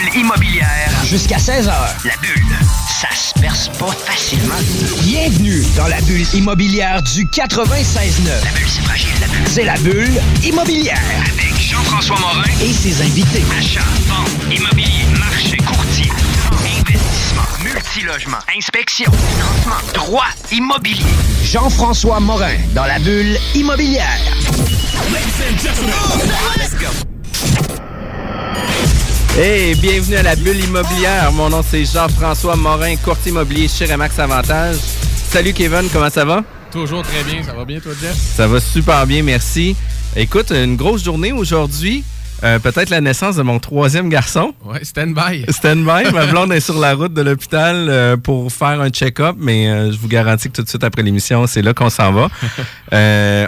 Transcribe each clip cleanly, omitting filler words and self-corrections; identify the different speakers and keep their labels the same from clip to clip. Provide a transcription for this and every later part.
Speaker 1: bulle immobilière.
Speaker 2: Jusqu'à 16h.
Speaker 1: La bulle, ça se perce pas facilement.
Speaker 2: Bienvenue dans la bulle immobilière du 96.9.
Speaker 1: La bulle, c'est fragile, la bulle.
Speaker 2: C'est la bulle immobilière.
Speaker 1: Avec Jean-François Morin
Speaker 2: et ses invités.
Speaker 1: Achat, vente, immobilier, marché, courtier, investissement, multilogement, inspection, financement, droit, immobilier.
Speaker 2: Jean-François Morin dans la bulle immobilière.
Speaker 1: Let's go.
Speaker 3: Hey, bienvenue à la bulle immobilière. Mon nom, c'est Jean-François Morin, courtier immobilier chez Remax Avantage. Salut Kevin, comment ça va?
Speaker 4: Toujours très bien. Ça va bien, toi, Jeff?
Speaker 3: Ça va super bien, merci. Écoute, une grosse journée aujourd'hui. Peut-être la naissance de mon 3e garçon.
Speaker 4: Oui, stand-by.
Speaker 3: Stand-by. Ma blonde est sur la route de l'hôpital pour faire un check-up, mais je vous garantis que tout de suite après l'émission, c'est là qu'on s'en va.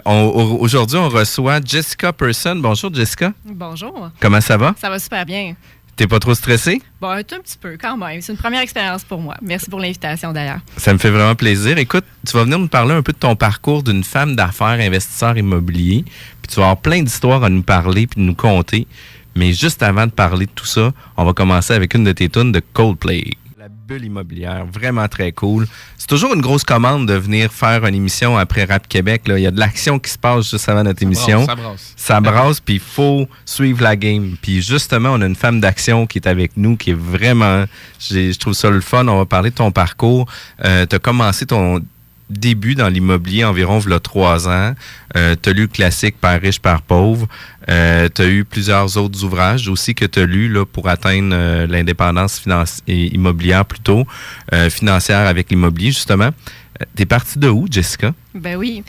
Speaker 3: Aujourd'hui, on reçoit Jessica Person. Bonjour, Jessica.
Speaker 5: Bonjour.
Speaker 3: Comment ça va?
Speaker 5: Ça va super bien.
Speaker 3: T'es pas trop stressée?
Speaker 5: Bon, un petit peu quand même. C'est une première expérience pour moi. Merci pour l'invitation d'ailleurs.
Speaker 3: Ça me fait vraiment plaisir. Écoute, tu vas venir nous parler un peu de ton parcours d'une femme d'affaires investisseur immobilier. Puis tu vas avoir plein d'histoires à nous parler puis de nous conter. Mais juste avant de parler de tout ça, on va commencer avec une de tes tunes de Coldplay. La bulle immobilière, vraiment très cool. C'est toujours une grosse commande de venir faire une émission après Rap Québec. Là. Il y a de l'action qui se passe juste avant notre émission. Ça brasse, puis il faut suivre la game. Puis justement, on a une femme d'action qui est avec nous, qui est vraiment... Je trouve ça le fun. On va parler de ton parcours. Tu as commencé ton début dans l'immobilier environ il y a 3 ans. Tu as lu le classique Père riche, Père pauvre. Tu as eu plusieurs autres ouvrages aussi que tu as lus là, pour atteindre l'indépendance immobilière plutôt, financière avec l'immobilier justement. T'es partie de où, Jessica?
Speaker 5: Ben oui,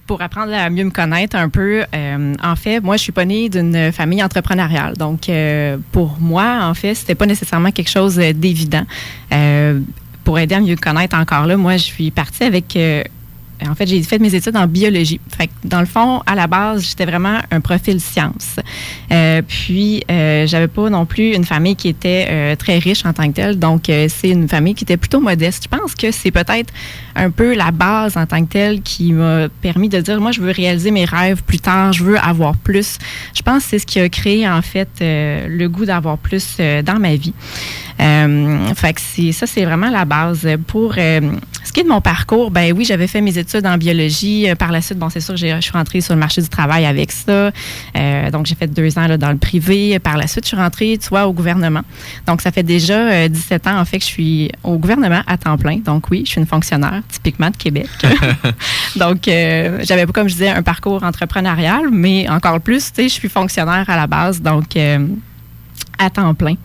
Speaker 5: pour apprendre à mieux me connaître un peu, en fait, moi, je suis pas née d'une famille entrepreneuriale. Donc, pour moi, en fait, c'était pas nécessairement quelque chose d'évident. Pour aider à mieux connaître encore là, moi, je suis partie avec... en fait, j'ai fait mes études en biologie. Fait que, dans le fond, à la base, j'étais vraiment un profil sciences. Puis, j'avais pas non plus une famille qui était très riche en tant que telle. Donc, c'est une famille qui était plutôt modeste. Je pense que c'est peut-être un peu la base en tant que telle qui m'a permis de dire, moi, je veux réaliser mes rêves plus tard, je veux avoir plus. Je pense que c'est ce qui a créé, en fait, le goût d'avoir plus dans ma vie. Fait que c'est vraiment la base. Pour ce qui est de mon parcours, ben oui, j'avais fait mes études en biologie. Par la suite, bon, c'est sûr, je suis rentrée sur le marché du travail avec ça. Donc, j'ai fait 2 ans là, dans le privé. Par la suite, je suis rentrée, tu vois, au gouvernement. Donc, ça fait déjà 17 ans, en fait, que je suis au gouvernement à temps plein. Donc, oui, je suis une fonctionnaire, typiquement de Québec. Donc, j'avais pas, comme je disais, un parcours entrepreneurial, mais encore plus, tu sais, je suis fonctionnaire à la base. Donc, à temps plein.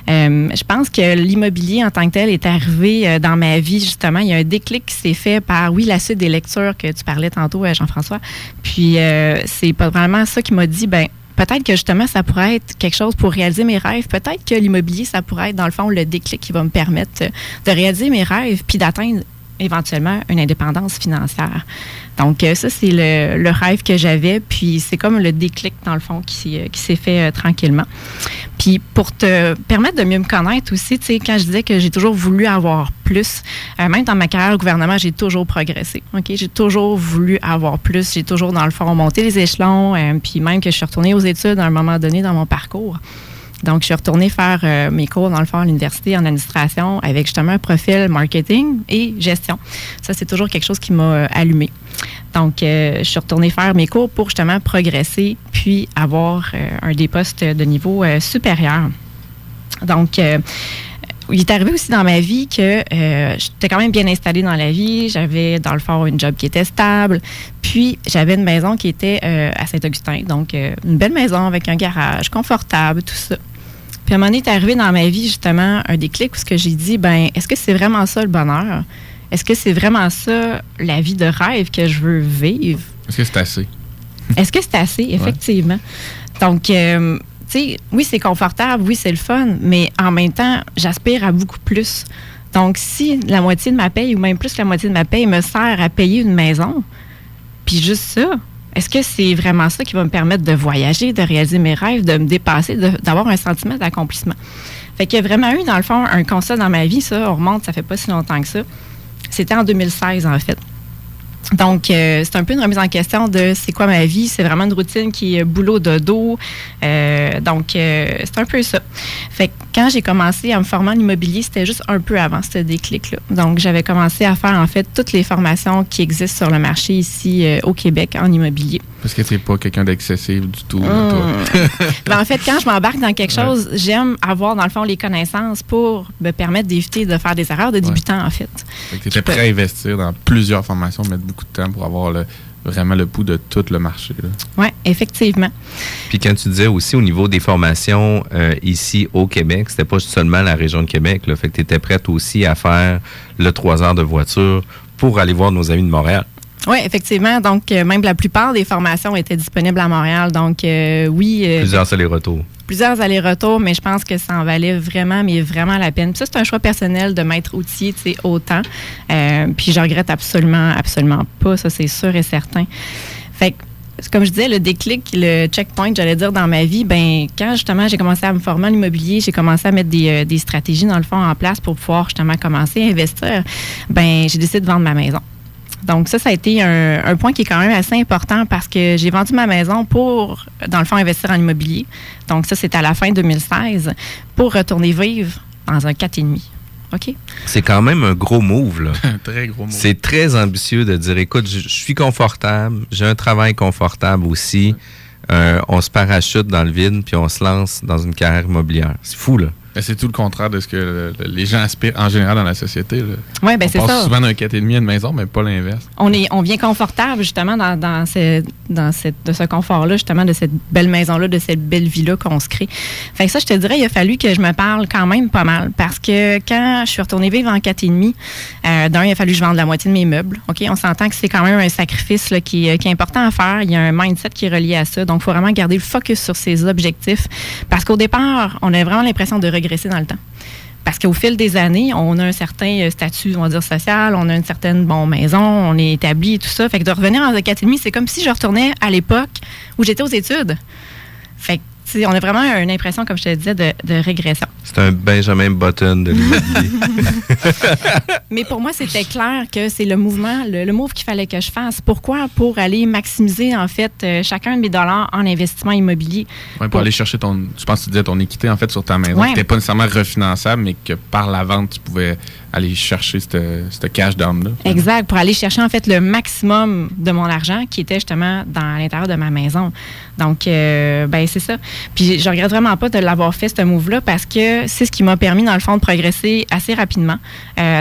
Speaker 5: Je pense que l'immobilier en tant que tel est arrivé dans ma vie, justement. Il y a un déclic qui s'est fait par, oui, la suite des lectures que tu parlais tantôt, Jean-François. Puis, c'est pas vraiment ça qui m'a dit, ben peut-être que justement, ça pourrait être quelque chose pour réaliser mes rêves. Peut-être que l'immobilier, ça pourrait être, dans le fond, le déclic qui va me permettre de réaliser mes rêves puis d'atteindre éventuellement une indépendance financière. Donc, ça, c'est le rêve que j'avais. Puis, c'est comme le déclic, dans le fond, qui s'est fait tranquillement. Puis, pour te permettre de mieux me connaître aussi, tu sais, quand je disais que j'ai toujours voulu avoir plus, même dans ma carrière au gouvernement, j'ai toujours progressé. OK? J'ai toujours voulu avoir plus. J'ai toujours, dans le fond, monté les échelons. Puis, même que je suis retournée aux études à un moment donné dans mon parcours. Donc, je suis retournée faire mes cours, dans le fond, à l'université en administration avec justement un profil marketing et gestion. Ça, c'est toujours quelque chose qui m'a allumée. Donc, je suis retournée faire mes cours pour justement progresser puis avoir des postes de niveau supérieur. Donc, il est arrivé aussi dans ma vie que j'étais quand même bien installée dans la vie. J'avais, dans le fond, une job qui était stable. Puis, j'avais une maison qui était à Saint-Augustin. Donc, une belle maison avec un garage confortable, tout ça. Puis, à un moment donné, est arrivé dans ma vie, justement, un déclic où ce que j'ai dit, ben, est-ce que c'est vraiment ça le bonheur? Est-ce que c'est vraiment ça la vie de rêve que je veux vivre?
Speaker 4: Est-ce que c'est assez?
Speaker 5: Est-ce que c'est assez, effectivement? Ouais. Donc, tu sais, oui, c'est confortable, oui, c'est le fun, mais en même temps, j'aspire à beaucoup plus. Donc, si la moitié de ma paye, ou même plus que la moitié de ma paye, me sert à payer une maison, puis juste ça, est-ce que c'est vraiment ça qui va me permettre de voyager, de réaliser mes rêves, de me dépasser, d'avoir un sentiment d'accomplissement? Fait qu'il y a vraiment eu, dans le fond, un constat dans ma vie, ça, on remonte, ça fait pas si longtemps que ça. C'était en 2016, en fait. Donc, c'est un peu une remise en question de c'est quoi ma vie. C'est vraiment une routine qui est boulot dodo. Donc, c'est un peu ça. Fait que quand j'ai commencé à me former en immobilier, c'était juste un peu avant ce déclic-là. Donc, j'avais commencé à faire, en fait, toutes les formations qui existent sur le marché ici au Québec en immobilier.
Speaker 4: Parce que t'es pas quelqu'un d'excessif du tout, là, toi.
Speaker 5: Ben, en fait, quand je m'embarque dans quelque chose, j'aime avoir, dans le fond, les connaissances pour me permettre d'éviter de faire des erreurs de débutant, en fait.
Speaker 4: Fait que t'étais prêt à investir dans plusieurs formations, mettre beaucoup de temps pour avoir vraiment le pouls de tout le marché.
Speaker 5: Oui, effectivement.
Speaker 3: Puis quand tu disais aussi au niveau des formations ici au Québec, c'était pas seulement la région de Québec, là, fait que tu étais prête aussi à faire le 3 heures de voiture pour aller voir nos amis de Montréal.
Speaker 5: Oui, effectivement. Donc, même la plupart des formations étaient disponibles à Montréal. Donc, oui.
Speaker 3: Plusieurs allers-retours.
Speaker 5: Plusieurs allers-retours, mais je pense que ça en valait vraiment, mais vraiment la peine. Puis ça, c'est un choix personnel de m'être outillé, tu sais, autant. Puis je regrette absolument pas, ça, c'est sûr et certain. Fait que, comme je disais, le déclic, le checkpoint, j'allais dire, dans ma vie, ben quand justement j'ai commencé à me former en immobilier, j'ai commencé à mettre des stratégies, dans le fond, en place pour pouvoir justement commencer à investir, ben j'ai décidé de vendre ma maison. Donc ça a été un point qui est quand même assez important parce que j'ai vendu ma maison pour, dans le fond, investir en immobilier. Donc ça, c'était à la fin 2016 pour retourner vivre dans un 4,5. OK?
Speaker 3: C'est quand même un gros move, là.
Speaker 4: Un très gros mot.
Speaker 3: C'est très ambitieux de dire, écoute, je suis confortable, j'ai un travail confortable aussi. On se parachute dans le vide puis on se lance dans une carrière immobilière. C'est fou, là.
Speaker 4: Ben, c'est tout le contraire de ce que les gens aspirent en général dans la société.
Speaker 5: Oui, bien c'est ça.
Speaker 4: On passe souvent d'un 4,5 à une maison, mais pas l'inverse.
Speaker 5: On vient confortable, justement, de ce confort-là, justement, de cette belle maison-là, de cette belle vie-là qu'on se crée. Fait que ça, je te dirais, il a fallu que je me parle quand même pas mal. Parce que quand je suis retournée vivre en 4,5, d'un, il a fallu que je vende la moitié de mes meubles. OK? On s'entend que c'est quand même un sacrifice là, qui est important à faire. Il y a un mindset qui est relié à ça. Donc, il faut vraiment garder le focus sur ses objectifs. Parce qu'au départ, on a vraiment l'impression de régresser dans le temps. Parce qu'au fil des années, on a un certain statut, on va dire, social, on a une certaine maison, on est établi et tout ça. Fait que de revenir en 4,5, c'est comme si je retournais à l'époque où j'étais aux études. Fait que, tu sais, on a vraiment une impression, comme je te disais, de régression.
Speaker 3: C'est un Benjamin Button de l'immobilier.
Speaker 5: Mais pour moi, c'était clair que c'est le mouvement, le move qu'il fallait que je fasse. Pourquoi? Pour aller maximiser, en fait, chacun de mes dollars en investissement immobilier.
Speaker 4: Ouais, pour aller chercher je pense que tu disais ton équité, en fait, sur ta maison.
Speaker 5: Ouais.
Speaker 4: Qui n'était pas nécessairement refinançable, mais que par la vente, tu pouvais aller chercher ce cash down-là.
Speaker 5: Exact. Pour aller chercher, en fait, le maximum de mon argent qui était justement dans l'intérieur de ma maison. Donc, ben c'est ça. Puis, je regrette vraiment pas de l'avoir fait, ce move-là, parce que c'est ce qui m'a permis, dans le fond, de progresser assez rapidement.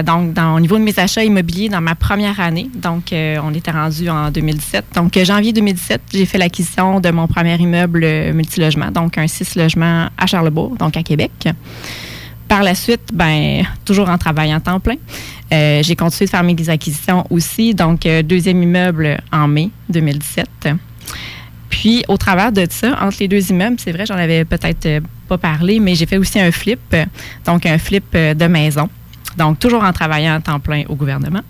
Speaker 5: Donc, au niveau de mes achats immobiliers dans ma première année, donc on était rendu en 2017. Donc, janvier 2017, j'ai fait l'acquisition de mon premier immeuble multilogement, donc un 6 logements à Charlebourg, donc à Québec. Par la suite, ben toujours en travaillant temps plein, j'ai continué de faire mes acquisitions aussi, donc deuxième immeuble en mai 2017. Puis, au travers de ça, entre les deux immeubles, c'est vrai, j'en avais peut-être pas parlé, mais j'ai fait aussi un flip, donc un flip de maison. Donc, toujours en travaillant à temps plein au gouvernement.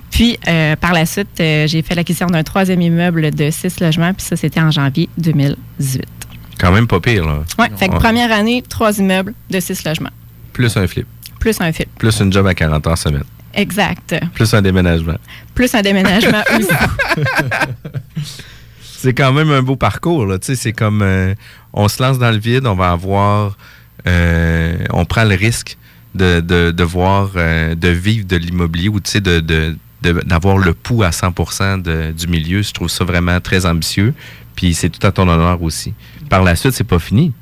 Speaker 5: Puis, par la suite, j'ai fait l'acquisition d'un troisième immeuble de 6 logements, puis ça, c'était en janvier 2018.
Speaker 3: Quand même pas pire, là.
Speaker 5: Oui, fait que première année, 3 immeubles de 6 logements.
Speaker 3: Plus un flip.
Speaker 5: Plus un flip.
Speaker 3: Plus une job à 40 heures semaine.
Speaker 5: Exact.
Speaker 3: Plus un déménagement.
Speaker 5: Plus un déménagement aussi.
Speaker 3: C'est quand même un beau parcours, là. Tu sais, c'est comme on se lance dans le vide, on va avoir on prend le risque de voir de vivre de l'immobilier ou tu sais d'avoir le pouls à 100% du milieu. Je trouve ça vraiment très ambitieux. Puis c'est tout à ton honneur aussi. Par la suite, c'est pas fini.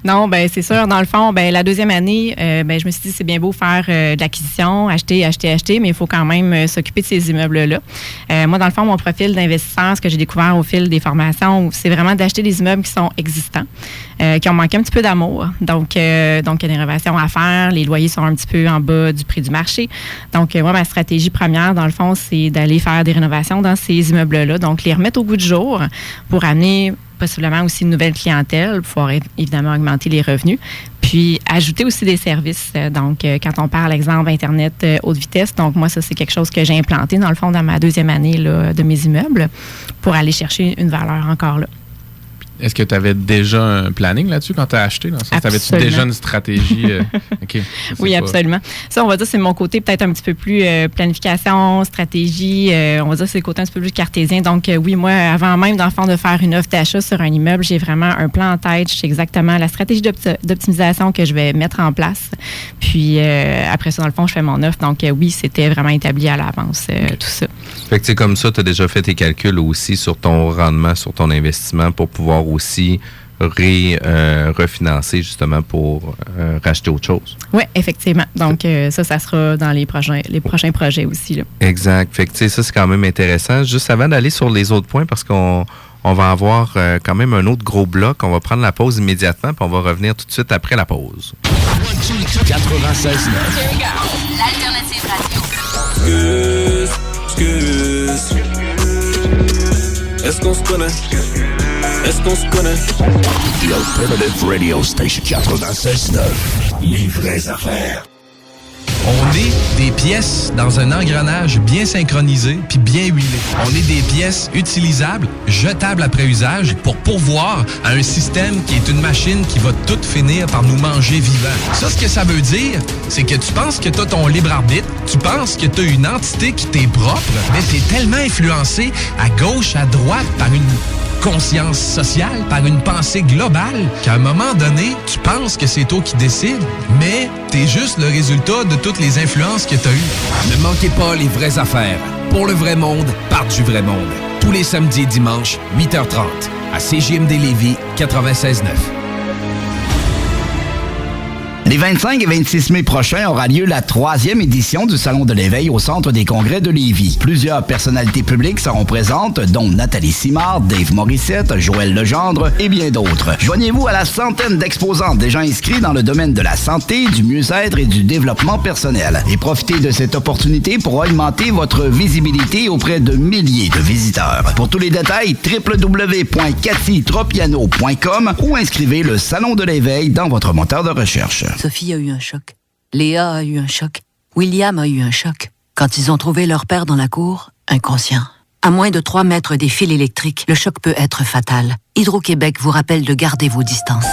Speaker 5: Non, ben c'est sûr. Dans le fond, ben la deuxième année, ben je me suis dit c'est bien beau faire de l'acquisition, acheter, mais il faut quand même s'occuper de ces immeubles-là. Moi, dans le fond, mon profil d'investisseur, ce que j'ai découvert au fil des formations, c'est vraiment d'acheter des immeubles qui sont existants, qui ont manqué un petit peu d'amour. Donc, il y a des rénovations à faire. Les loyers sont un petit peu en bas du prix du marché. Donc, moi, ma stratégie première, dans le fond, c'est d'aller faire des rénovations dans ces immeubles-là. Donc, les remettre au goût du jour pour amener possiblement aussi une nouvelle clientèle, pour pouvoir évidemment augmenter les revenus, puis ajouter aussi des services. Donc, quand on parle, exemple, Internet haute vitesse, donc moi, ça, c'est quelque chose que j'ai implanté, dans le fond, dans ma deuxième année là, de mes immeubles, pour aller chercher une valeur encore là.
Speaker 4: Est-ce que tu avais déjà un planning là-dessus quand tu as acheté? T'avais-tu déjà une stratégie? OK.
Speaker 5: Oui, absolument. Ça, on va dire, c'est mon côté peut-être un petit peu plus planification, stratégie. On va dire que c'est le côté un petit peu plus cartésien. Donc, oui, moi, avant même de faire une offre d'achat sur un immeuble, j'ai vraiment un plan en tête. Je sais exactement la stratégie d'optimisation que je vais mettre en place. Puis, après ça, dans le fond, je fais mon offre. Donc, oui, c'était vraiment établi à l'avance, tout ça.
Speaker 3: Fait que c'est comme ça, tu as déjà fait tes calculs aussi sur ton rendement, sur ton investissement pour pouvoir aussi refinancer justement pour racheter autre chose.
Speaker 5: Oui, effectivement. Donc, ça sera dans les prochains projets aussi. Là.
Speaker 3: Exact. Fait que ça, c'est quand même intéressant. Juste avant d'aller sur les autres points, parce qu'on va avoir quand même un autre gros bloc, on va prendre la pause immédiatement, puis on va revenir tout de suite après la pause.
Speaker 2: 96.9.
Speaker 6: L'alternative radio.
Speaker 7: Est-ce qu'on se connaît?
Speaker 2: The Alternative Radio Station 96.9. Les vraies affaires.
Speaker 8: On est des pièces dans un engrenage bien synchronisé puis bien huilé. On est des pièces utilisables, jetables après usage pour pourvoir à un système qui est une machine qui va tout finir par nous manger vivants. Ça, ce que ça veut dire, c'est que tu penses que tu as ton libre arbitre, tu penses que tu as une entité qui t'est propre, mais tu es tellement influencé à gauche, à droite par une conscience sociale, par une pensée globale, qu'à un moment donné, tu penses que c'est toi qui décides, mais t'es juste le résultat de toutes les influences que t'as eues.
Speaker 2: Ne manquez pas les vraies affaires. Pour le vrai monde, par du vrai monde. Tous les samedis et dimanches, 8h30, à CJMD Lévis 96.9. Les 25 et 26 mai prochains aura lieu la 3e édition du Salon de l'éveil au Centre des congrès de Lévis. Plusieurs personnalités publiques seront présentes, dont Nathalie Simard, Dave Morissette, Joël Legendre et bien d'autres. Joignez-vous à la centaine d'exposants déjà inscrits dans le domaine de la santé, du mieux-être et du développement personnel. Et profitez de cette opportunité pour augmenter votre visibilité auprès de milliers de visiteurs. Pour tous les détails, www.cathytropiano.com ou inscrivez le Salon de l'éveil dans votre moteur de recherche.
Speaker 9: Sophie a eu un choc. Léa a eu un choc. William a eu un choc. Quand ils ont trouvé leur père dans la cour, inconscient. À moins de 3 mètres des fils électriques, le choc peut être fatal. Hydro-Québec vous rappelle de garder vos distances.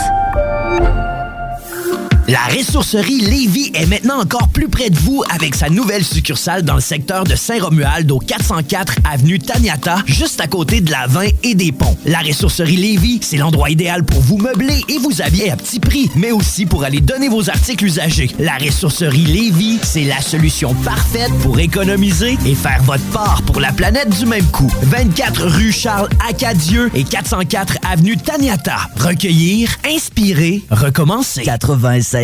Speaker 10: La ressourcerie Lévis est maintenant encore plus près de vous avec sa nouvelle succursale dans le secteur de Saint-Romuald au 404 avenue Taniata, juste à côté de la 20 et des ponts. La ressourcerie Lévis, c'est l'endroit idéal pour vous meubler et vous habiller à petit prix, mais aussi pour aller donner vos articles usagés. La ressourcerie Lévis, c'est la solution parfaite pour économiser et faire votre part pour la planète du même coup. 24 rue Charles-Acadieux et 404 avenue Taniata. Recueillir, inspirer, recommencer. 96.9.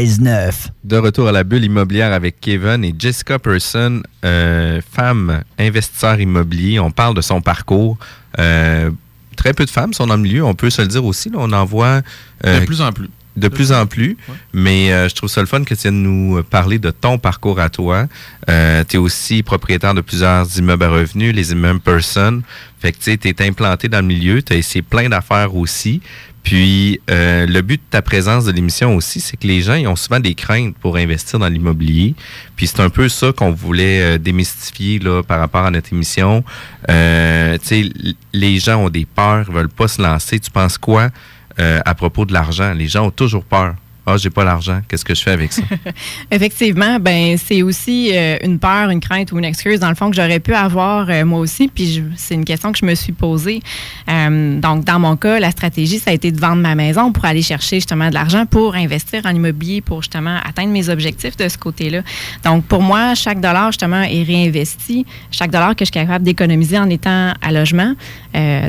Speaker 3: De retour à la bulle immobilière avec Kevin et Jessica Person, femme investisseur immobilier. On parle de son parcours. Très peu de femmes sont dans le milieu, on peut se le dire aussi. Là, on en voit...
Speaker 4: de plus en plus.
Speaker 3: De plus en plus,
Speaker 4: ouais.
Speaker 3: Mais je trouve ça le fun que tu viennes nous parler de ton parcours à toi. Tu es aussi propriétaire de plusieurs immeubles à revenus, les immeubles Person. Fait que tu es implanté dans le milieu, tu as essayé plein d'affaires aussi. Puis, le but de ta présence de l'émission aussi, c'est que les gens ils ont souvent des craintes pour investir dans l'immobilier. Puis, c'est un peu ça qu'on voulait démystifier là, par rapport à notre émission. Les gens ont des peurs, ils veulent pas se lancer. Tu penses quoi à propos de l'argent? Les gens ont toujours peur. Ah, j'ai pas l'argent. Qu'est-ce que je fais avec ça?
Speaker 5: Effectivement, ben c'est aussi une peur, une crainte ou une excuse, dans le fond, que j'aurais pu avoir moi aussi. Puis c'est une question que je me suis posée. Donc, dans mon cas, la stratégie, ça a été de vendre ma maison pour aller chercher justement de l'argent pour investir en immobilier, pour justement atteindre mes objectifs de ce côté-là. Donc, pour moi, chaque dollar, justement, est réinvesti. Chaque dollar que je suis capable d'économiser en étant à logement.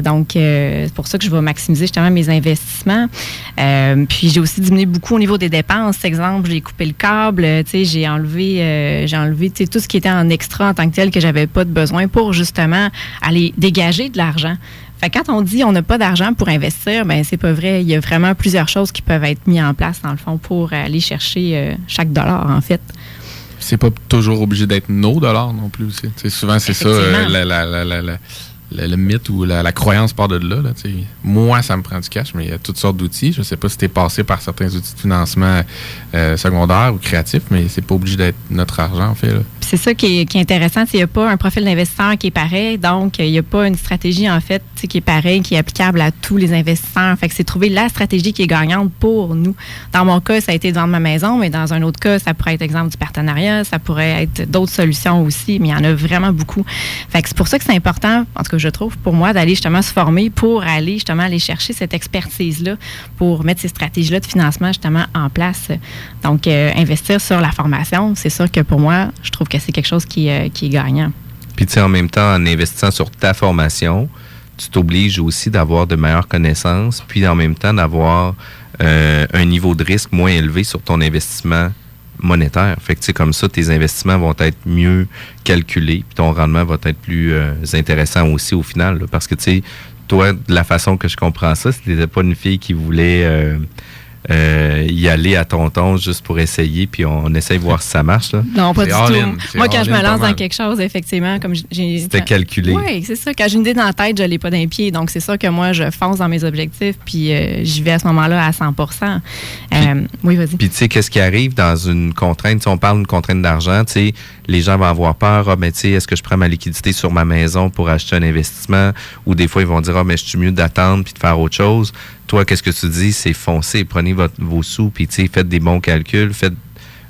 Speaker 5: Donc, c'est pour ça que je vais maximiser justement mes investissements. Puis, j'ai aussi diminué beaucoup au niveau des dépenses. Exemple, j'ai coupé le câble, j'ai enlevé tout ce qui était en extra en tant que tel que j'avais pas de besoin pour justement aller dégager de l'argent. Fait que quand on dit on n'a pas d'argent pour investir, ben c'est pas vrai. Il y a vraiment plusieurs choses qui peuvent être mises en place dans le fond pour aller chercher chaque dollar en fait.
Speaker 4: C'est pas toujours obligé d'être nos dollars non plus. Souvent c'est ça le mythe ou la croyance part de là. T'sais. Moi, ça me prend du cash, mais il y a toutes sortes d'outils. Je sais pas si tu es passé par certains outils de financement secondaires ou créatifs, mais c'est pas obligé d'être notre argent, en fait. Là.
Speaker 5: C'est ça qui est intéressant. Il n'y a pas un profil d'investisseur qui est pareil, donc il n'y a pas une stratégie, en fait, qui est pareille, qui est applicable à tous les investisseurs. Fait que c'est trouver la stratégie qui est gagnante pour nous. Dans mon cas, ça a été de vendre ma maison, mais dans un autre cas, ça pourrait être, exemple, du partenariat, ça pourrait être d'autres solutions aussi, mais il y en a vraiment beaucoup. Fait que c'est pour ça que c'est important, en tout cas, je trouve, pour moi, d'aller justement se former pour aller justement aller chercher cette expertise-là, pour mettre ces stratégies-là de financement justement en place. Donc, investir sur la formation, c'est sûr que pour moi, je trouve que c'est quelque chose qui est gagnant.
Speaker 3: Puis, tu sais, en même temps, en investissant sur ta formation, tu t'obliges aussi d'avoir de meilleures connaissances, puis en même temps d'avoir un niveau de risque moins élevé sur ton investissement monétaire. Fait que, tu sais, comme ça, tes investissements vont être mieux calculés, puis ton rendement va être plus intéressant aussi au final, là, parce que, tu sais, toi, de la façon que je comprends ça, c'était pas une fille qui voulait y aller à tonton juste pour essayer, puis on essaye de voir si ça marche. Là.
Speaker 5: Non, pas du tout. Moi, quand je me lance dans
Speaker 4: mal.
Speaker 5: quelque chose, effectivement, comme j'ai...
Speaker 3: C'était calculé.
Speaker 5: Oui, c'est ça. Quand j'ai une idée dans la tête, je ne l'ai pas dans les pieds. Donc, c'est sûr que moi, je fonce dans mes objectifs, puis j'y vais à ce moment-là à 100%. Oui, vas-y.
Speaker 3: Puis, tu sais, qu'est-ce qui arrive dans une contrainte? Si on parle d'une contrainte d'argent, tu sais, les gens vont avoir peur. Ah, mais tu sais, est-ce que je prends ma liquidité sur ma maison pour acheter un investissement? Ou des fois, ils vont dire, ah, mais je suis mieux d'attendre puis de faire autre chose. Toi, qu'est-ce que tu dis? C'est foncer. Prenez vos sous, puis tu sais, faites des bons calculs, faites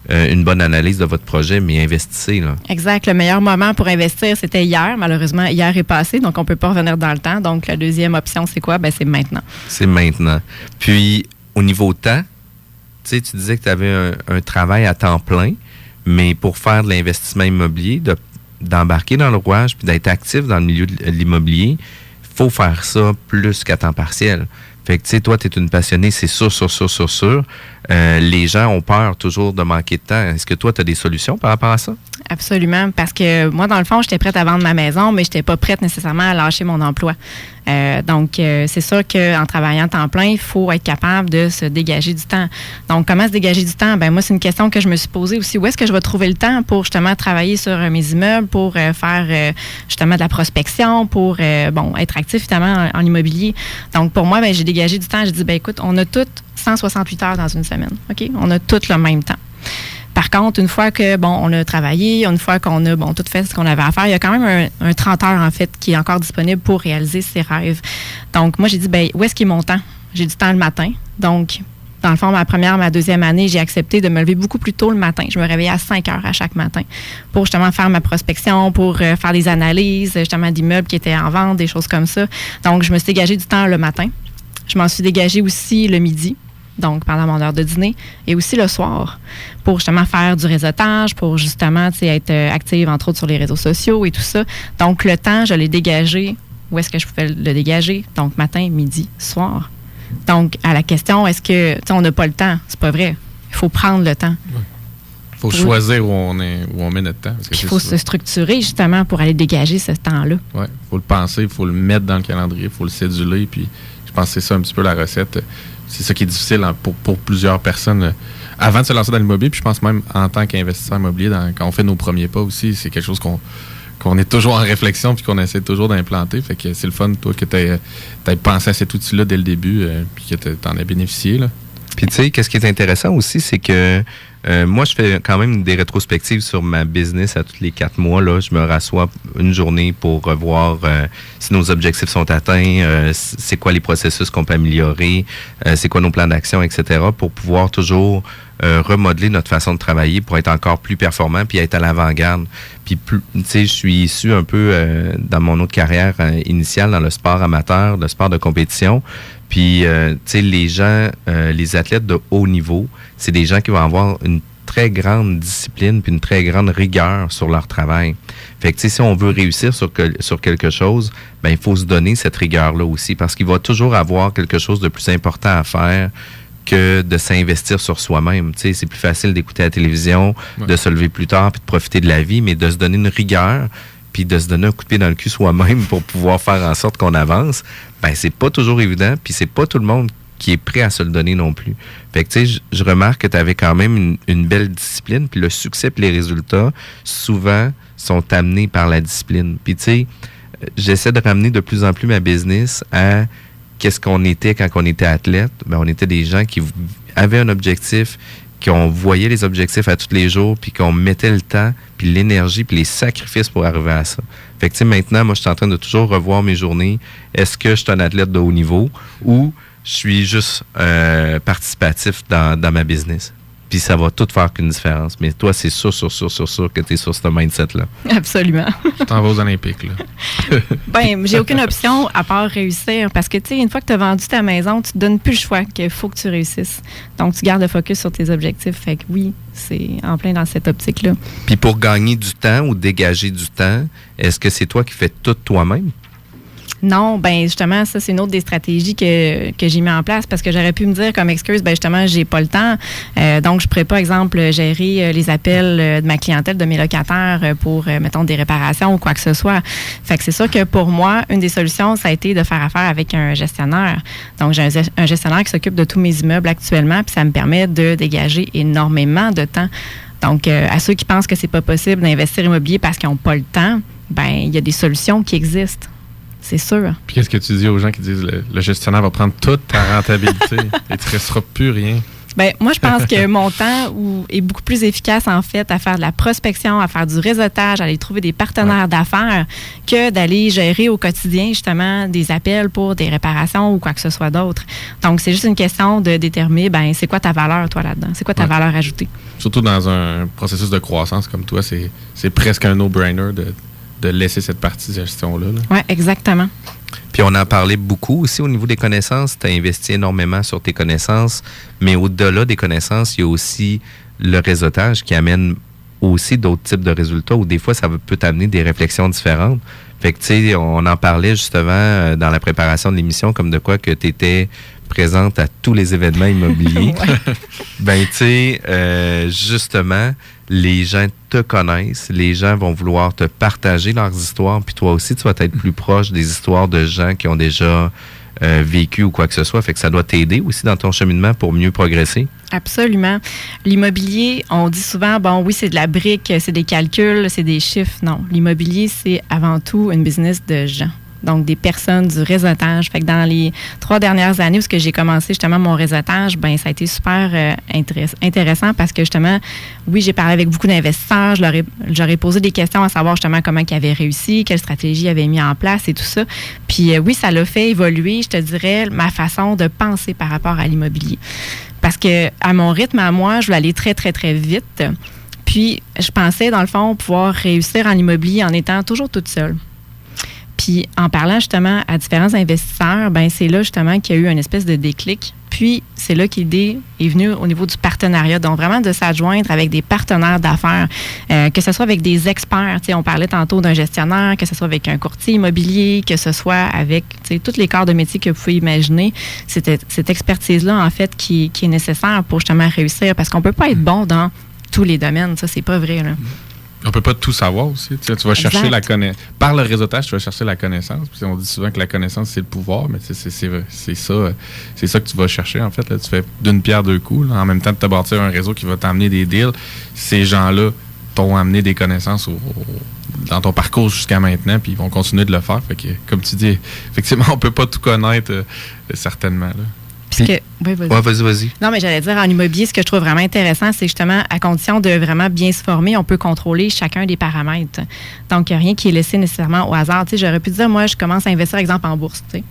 Speaker 3: une bonne analyse de votre projet, mais investissez. Là.
Speaker 5: Exact. Le meilleur moment pour investir, c'était hier. Malheureusement, hier est passé, donc on ne peut pas revenir dans le temps. Donc, la deuxième option, c'est quoi? Ben, c'est maintenant.
Speaker 3: C'est maintenant. Puis, au niveau temps, tu sais, tu disais que tu avais un travail à temps plein, mais pour faire de l'investissement immobilier, d'embarquer dans le rouage puis d'être actif dans le milieu de l'immobilier, il faut faire ça plus qu'à temps partiel. Fait que, tu sais, toi, tu es une passionnée, c'est sûr. Les gens ont peur toujours de manquer de temps. Est-ce que toi, tu as des solutions par rapport à ça?
Speaker 5: Absolument, parce que moi, dans le fond, j'étais prête à vendre ma maison, mais je n'étais pas prête nécessairement à lâcher mon emploi. Donc, c'est sûr qu'en travaillant temps plein, il faut être capable de se dégager du temps. Donc, comment se dégager du temps? Ben moi, c'est une question que je me suis posée aussi. Où est-ce que je vais trouver le temps pour justement travailler sur mes immeubles, pour faire justement de la prospection, pour être actif évidemment en immobilier. Donc, pour moi, ben, j'ai dégagé du temps. J'ai dit, ben écoute, on a toutes 168 heures dans une semaine. OK? On a toutes le même temps. Par contre, une fois que, on a travaillé, une fois qu'on a, tout fait ce qu'on avait à faire, il y a quand même un 30 heures, en fait, qui est encore disponible pour réaliser ses rêves. Donc, moi, j'ai dit, où est-ce qu'il est mon temps? J'ai du temps le matin. Donc, dans le fond, ma deuxième année, j'ai accepté de me lever beaucoup plus tôt le matin. Je me réveillais à 5 heures à chaque matin pour justement faire ma prospection, pour faire des analyses, justement, d'immeubles qui étaient en vente, des choses comme ça. Donc, je me suis dégagé du temps le matin. Je m'en suis dégagé aussi le midi. Donc, pendant mon heure de dîner, et aussi le soir, pour justement faire du réseautage, pour justement être active, entre autres, sur les réseaux sociaux et tout ça. Donc, le temps, je l'ai dégagé. Où est-ce que je pouvais le dégager? Donc, matin, midi, soir. Donc, à la question, est-ce que, on n'a pas le temps? C'est pas vrai. Il faut prendre le temps.
Speaker 4: Il faut choisir où on met notre temps.
Speaker 5: Il faut se structurer, justement, pour aller dégager ce temps-là.
Speaker 4: Oui, il faut le penser, il faut le mettre dans le calendrier, il faut le céduler, puis je pense que c'est ça un petit peu la recette. C'est ça qui est difficile pour plusieurs personnes avant de se lancer dans l'immobilier. Puis je pense même en tant qu'investisseur immobilier, quand on fait nos premiers pas aussi, c'est quelque chose qu'on est toujours en réflexion puis qu'on essaie toujours d'implanter. Fait que c'est le fun, toi, que tu aies pensé à cet outil-là dès le début puis que tu en aies bénéficié. Là.
Speaker 3: Puis tu sais, qu'est-ce qui est intéressant aussi, c'est que moi, je fais quand même des rétrospectives sur ma business à tous les 4 mois. Là, je me rassois une journée pour revoir si nos objectifs sont atteints, c'est quoi les processus qu'on peut améliorer, c'est quoi nos plans d'action, etc., pour pouvoir toujours remodeler notre façon de travailler pour être encore plus performant puis être à l'avant-garde. Puis, tu sais, je suis issu un peu dans mon autre carrière initiale dans le sport amateur, le sport de compétition. Puis, tu sais, les gens, les athlètes de haut niveau, c'est des gens qui vont avoir une très grande discipline puis une très grande rigueur sur leur travail. Fait que, tu sais, si on veut réussir sur quelque chose, ben il faut se donner cette rigueur-là aussi parce qu'il va toujours avoir quelque chose de plus important à faire que de s'investir sur soi-même. Tu sais, c'est plus facile d'écouter la télévision, de se lever plus tard puis de profiter de la vie, mais de se donner une rigueur puis de se donner un coup de pied dans le cul soi-même pour pouvoir faire en sorte qu'on avance, ben c'est pas toujours évident, puis c'est pas tout le monde qui est prêt à se le donner non plus. Fait que, tu sais, je remarque que tu avais quand même une belle discipline, puis le succès et les résultats, souvent, sont amenés par la discipline. Puis, tu sais, j'essaie de ramener de plus en plus ma business à qu'est-ce qu'on était quand on était athlète. Ben, on était des gens qui avaient un objectif, qu'on voyait les objectifs à tous les jours, puis qu'on mettait le temps, puis l'énergie, puis les sacrifices pour arriver à ça. Fait que, tu sais, maintenant, moi, je suis en train de toujours revoir mes journées. Est-ce que je suis un athlète de haut niveau ou je suis juste participatif dans ma business? Puis ça va tout faire qu'une différence. Mais toi, c'est sûr que tu es sur ce mindset-là.
Speaker 5: Absolument.
Speaker 4: Tu t'en vas aux Olympiques, là.
Speaker 5: Ben, j'ai aucune option à part réussir. Parce que, tu sais, une fois que tu as vendu ta maison, tu te donnes plus le choix qu'il faut que tu réussisses. Donc, tu gardes le focus sur tes objectifs. Fait que oui, c'est en plein dans cette optique-là.
Speaker 3: Puis pour gagner du temps ou dégager du temps, est-ce que c'est toi qui fais tout toi-même?
Speaker 5: Non, ben justement, ça, c'est une autre des stratégies que j'ai mis en place parce que j'aurais pu me dire comme excuse, ben justement, j'ai pas le temps. Donc, je pourrais pas, exemple, gérer les appels de ma clientèle, de mes locataires pour, mettons, des réparations ou quoi que ce soit. Fait que c'est sûr que pour moi, une des solutions, ça a été de faire affaire avec un gestionnaire. Donc, j'ai un gestionnaire qui s'occupe de tous mes immeubles actuellement, puis ça me permet de dégager énormément de temps. Donc, à ceux qui pensent que c'est pas possible d'investir immobilier parce qu'ils n'ont pas le temps, ben il y a des solutions qui existent. C'est sûr.
Speaker 4: Puis qu'est-ce que tu dis aux gens qui disent le gestionnaire va prendre toute ta rentabilité et tu ne resteras plus rien?
Speaker 5: Bien, moi, je pense que mon temps est beaucoup plus efficace, en fait, à faire de la prospection, à faire du réseautage, à aller trouver des partenaires d'affaires que d'aller gérer au quotidien, justement, des appels pour des réparations ou quoi que ce soit d'autre. Donc, c'est juste une question de déterminer, ben c'est quoi ta valeur, toi, là-dedans? C'est quoi ta valeur ajoutée? Surtout
Speaker 4: dans un processus de croissance comme toi, c'est presque un no-brainer de laisser cette partie de gestion-là.
Speaker 5: Oui, exactement.
Speaker 3: Puis on en parlait beaucoup aussi au niveau des connaissances. Tu as investi énormément sur tes connaissances, mais au-delà des connaissances, il y a aussi le réseautage qui amène aussi d'autres types de résultats où des fois, ça peut t'amener des réflexions différentes. Fait que, tu sais, on en parlait justement dans la préparation de l'émission, comme de quoi que tu étais présente à tous les événements immobiliers. Ben, tu sais, justement, les gens te connaissent, les gens vont vouloir te partager leurs histoires, puis toi aussi, tu vas être plus proche des histoires de gens qui ont déjà vécu ou quoi que ce soit. Fait que ça doit t'aider aussi dans ton cheminement pour mieux progresser.
Speaker 5: Absolument. L'immobilier, on dit souvent, bon, oui, c'est de la brique, c'est des calculs, c'est des chiffres. Non, l'immobilier, c'est avant tout une business de gens. Donc, des personnes, du réseautage. Fait que dans les 3 dernières années où j'ai commencé justement mon réseautage, ben ça a été super intéressant parce que justement, oui, j'ai parlé avec beaucoup d'investisseurs, je leur ai posé des questions à savoir justement comment ils avaient réussi, quelle stratégie ils avaient mis en place et tout ça. Puis oui, ça l'a fait évoluer, je te dirais, ma façon de penser par rapport à l'immobilier. Parce que à mon rythme, à moi, je voulais aller très, très, très vite. Puis, je pensais, dans le fond, pouvoir réussir en immobilier en étant toujours toute seule. Puis, en parlant justement à différents investisseurs, ben c'est là justement qu'il y a eu une espèce de déclic. Puis, c'est là que l'idée est venue au niveau du partenariat. Donc, vraiment de s'adjoindre avec des partenaires d'affaires, que ce soit avec des experts. Tu sais, on parlait tantôt d'un gestionnaire, que ce soit avec un courtier immobilier, que ce soit avec tous les corps de métier que vous pouvez imaginer. C'est cette expertise-là, en fait, qui est nécessaire pour justement réussir. Parce qu'on ne peut pas être bon dans tous les domaines. Ça, c'est pas vrai, là.
Speaker 4: On peut pas tout savoir aussi. Tu vas chercher la connaissance. Par le réseautage, tu vas chercher la connaissance. Puis on dit souvent que la connaissance, c'est le pouvoir, mais c'est ça que tu vas chercher, en fait. Là. Tu fais d'une pierre deux coups. Là. En même temps de te bâtir un réseau qui va t'amener des deals, ces gens-là t'ont amené des connaissances dans ton parcours jusqu'à maintenant, puis ils vont continuer de le faire. Fait que, comme tu dis, effectivement, on peut pas tout connaître, certainement. Là.
Speaker 5: Oui, vas-y. Non, mais j'allais dire, en immobilier, ce que je trouve vraiment intéressant, c'est justement, à condition de vraiment bien se former, on peut contrôler chacun des paramètres. Donc, il n'y a rien qui est laissé nécessairement au hasard. Tu sais, j'aurais pu dire, moi, je commence à investir, par exemple, en bourse. Tu sais.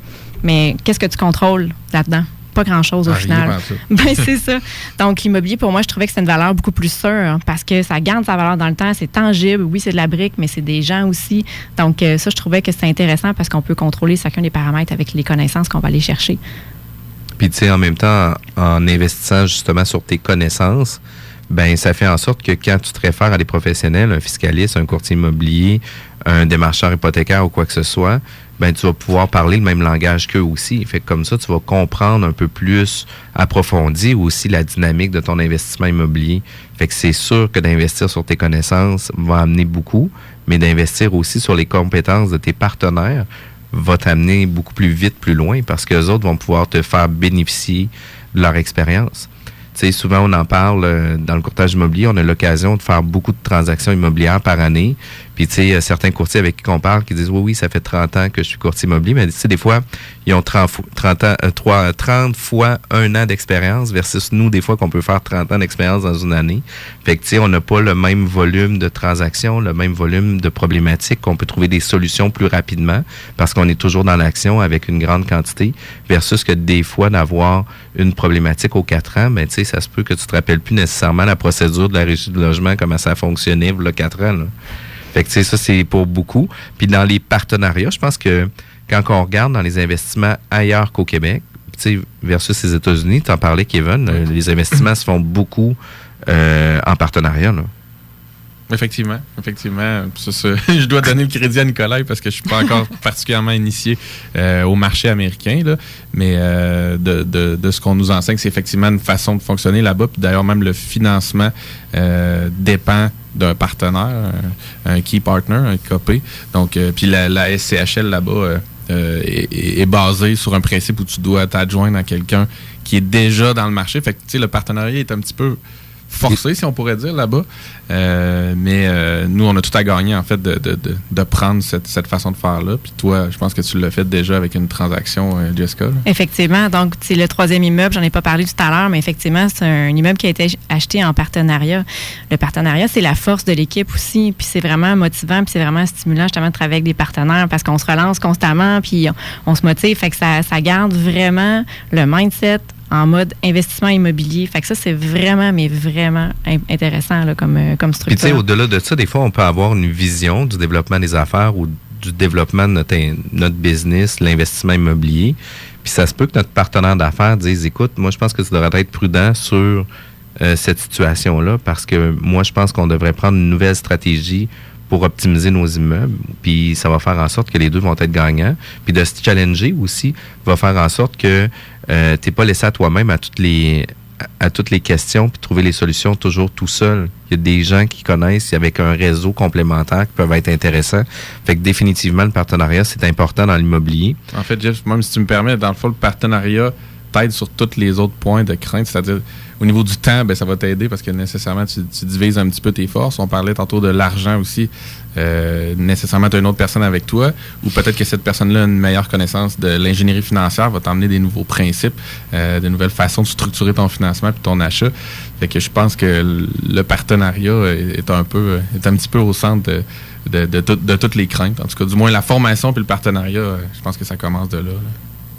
Speaker 5: Mais qu'est-ce que tu contrôles là-dedans? Pas grand-chose au final. Ben, c'est ça. Donc, l'immobilier, pour moi, je trouvais que c'est une valeur beaucoup plus sûre parce que ça garde sa valeur dans le temps. C'est tangible. Oui, c'est de la brique, mais c'est des gens aussi. Donc, ça, je trouvais que c'est intéressant parce qu'on peut contrôler chacun des paramètres avec les connaissances qu'on va aller chercher.
Speaker 3: Puis, tu sais, en même temps, en investissant justement sur tes connaissances, ben ça fait en sorte que quand tu te réfères à des professionnels, un fiscaliste, un courtier immobilier, un démarcheur hypothécaire ou quoi que ce soit, ben tu vas pouvoir parler le même langage qu'eux aussi. Fait que comme ça, tu vas comprendre un peu plus approfondi aussi la dynamique de ton investissement immobilier. Fait que c'est sûr que d'investir sur tes connaissances va amener beaucoup, mais d'investir aussi sur les compétences de tes partenaires va t'amener beaucoup plus vite, plus loin, parce qu'eux autres vont pouvoir te faire bénéficier de leur expérience. Tu sais, souvent, on en parle dans le courtage immobilier, on a l'occasion de faire beaucoup de transactions immobilières par année. Puis, tu sais, certains courtiers avec qui on parle qui disent, oui, ça fait 30 ans que je suis courtier immobilier. Mais, tu sais, des fois, ils ont 30 fois 1 an d'expérience versus nous, des fois, qu'on peut faire 30 ans d'expérience dans une année. Fait que, tu sais, on n'a pas le même volume de transactions, le même volume de problématiques, qu'on peut trouver des solutions plus rapidement parce qu'on est toujours dans l'action avec une grande quantité versus que des fois, d'avoir une problématique aux 4 ans, ben, tu sais, ça se peut que tu te rappelles plus nécessairement la procédure de la régie du logement, comment ça fonctionnait, il y a 4 ans, là. Fait que, tu sais, ça, c'est pour beaucoup. Puis dans les partenariats, je pense que quand on regarde dans les investissements ailleurs qu'au Québec, tu sais, versus les États-Unis, tu en parlais, Kevin, les investissements se font beaucoup en partenariat, là.
Speaker 4: Effectivement. Je dois donner le crédit à Nicolas parce que je suis pas encore particulièrement initié au marché américain, là, mais de ce qu'on nous enseigne, c'est effectivement une façon de fonctionner là-bas. Puis d'ailleurs, même le financement dépend d'un partenaire, un key partner, un KP. Donc, puis la SCHL là-bas est basée sur un principe où tu dois t'adjoindre à quelqu'un qui est déjà dans le marché. Fait que, tu sais, le partenariat est un petit peu forcé, si on pourrait dire, là-bas. Mais nous, on a tout à gagner, en fait, de prendre cette façon de faire-là. Puis toi, je pense que tu l'as fait déjà avec une transaction, Jessica. Là.
Speaker 5: Effectivement. Donc, c'est le 3e immeuble. J'en ai pas parlé tout à l'heure, mais effectivement, c'est un immeuble qui a été acheté en partenariat. Le partenariat, c'est la force de l'équipe aussi. Puis c'est vraiment motivant, puis c'est vraiment stimulant, justement, de travailler avec des partenaires parce qu'on se relance constamment, puis on se motive. Fait que ça garde vraiment le mindset en mode investissement immobilier. Fait que ça, c'est vraiment, mais vraiment intéressant là, comme structure.
Speaker 3: Puis tu sais, au-delà de ça, des fois, on peut avoir une vision du développement des affaires ou du développement de notre business, l'investissement immobilier. Puis ça se peut que notre partenaire d'affaires dise, écoute, moi, je pense que tu devrais être prudent sur cette situation-là parce que moi, je pense qu'on devrait prendre une nouvelle stratégie pour optimiser nos immeubles, puis ça va faire en sorte que les deux vont être gagnants. Puis de se challenger aussi va faire en sorte que t'es pas laissé à toi-même à toutes les questions puis trouver les solutions toujours tout seul. Il y a des gens qui connaissent avec un réseau complémentaire qui peuvent être intéressants. Fait que définitivement, le partenariat, c'est important dans l'immobilier.
Speaker 4: En fait, Jeff, même si tu me permets, dans le fond, le partenariat t'aide sur tous les autres points de crainte, c'est-à-dire au niveau du temps, ben ça va t'aider parce que nécessairement tu divises un petit peu tes forces. On parlait tantôt de l'argent aussi. Nécessairement, tu as une autre personne avec toi ou peut-être que cette personne-là a une meilleure connaissance de l'ingénierie financière, va t'emmener des nouveaux principes, de nouvelles façons de structurer ton financement puis ton achat. Fait que je pense que le partenariat est un petit peu au centre de toutes les craintes. En tout cas, du moins la formation puis le partenariat, je pense que ça commence de là.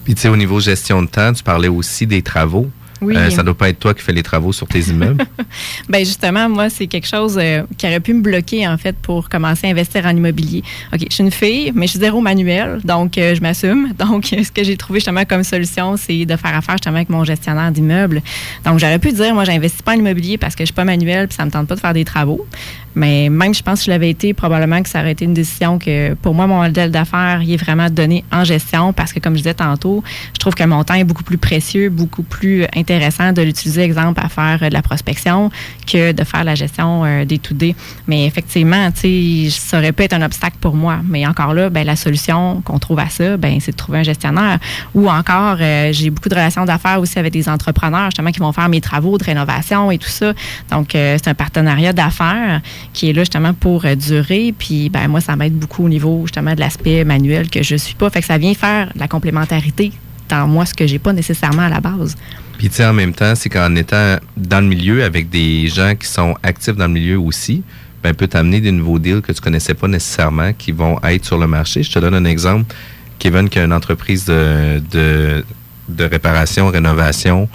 Speaker 3: Puis tu sais, au niveau gestion de temps, tu parlais aussi des travaux.
Speaker 5: Oui.
Speaker 3: Ça ne doit pas être toi qui fais les travaux sur tes immeubles.
Speaker 5: Bien, justement, moi, c'est quelque chose qui aurait pu me bloquer, en fait, pour commencer à investir en immobilier. OK, je suis une fille, mais je suis zéro manuel, donc je m'assume. Donc, ce que j'ai trouvé justement comme solution, c'est de faire affaire justement avec mon gestionnaire d'immeuble. Donc, j'aurais pu dire, moi, j'investis pas en immobilier parce que je suis pas manuel puis ça me tente pas de faire des travaux. Mais même, je pense que je l'avais été, probablement que ça aurait été une décision que, pour moi, mon modèle d'affaires, il est vraiment donné en gestion parce que, comme je disais tantôt, je trouve que mon temps est beaucoup plus précieux, beaucoup plus intéressant de l'utiliser, exemple, à faire de la prospection que de faire la gestion des to-day. Mais effectivement, tu sais, ça aurait pu être un obstacle pour moi. Mais encore là, ben la solution qu'on trouve à ça, ben c'est de trouver un gestionnaire. Ou encore, j'ai beaucoup de relations d'affaires aussi avec des entrepreneurs, justement, qui vont faire mes travaux de rénovation et tout ça. Donc, c'est un partenariat d'affaires qui est là justement pour durer. Puis, ben moi, ça m'aide beaucoup au niveau justement de l'aspect manuel que je suis pas. Fait que ça vient faire la complémentarité dans moi, ce que j'ai pas nécessairement à la base.
Speaker 3: Puis, tu sais, en même temps, c'est qu'en étant dans le milieu avec des gens qui sont actifs dans le milieu aussi, ben peut t'amener des nouveaux deals que tu connaissais pas nécessairement qui vont être sur le marché. Je te donne un exemple. Kevin, qui a une entreprise de réparation, rénovation,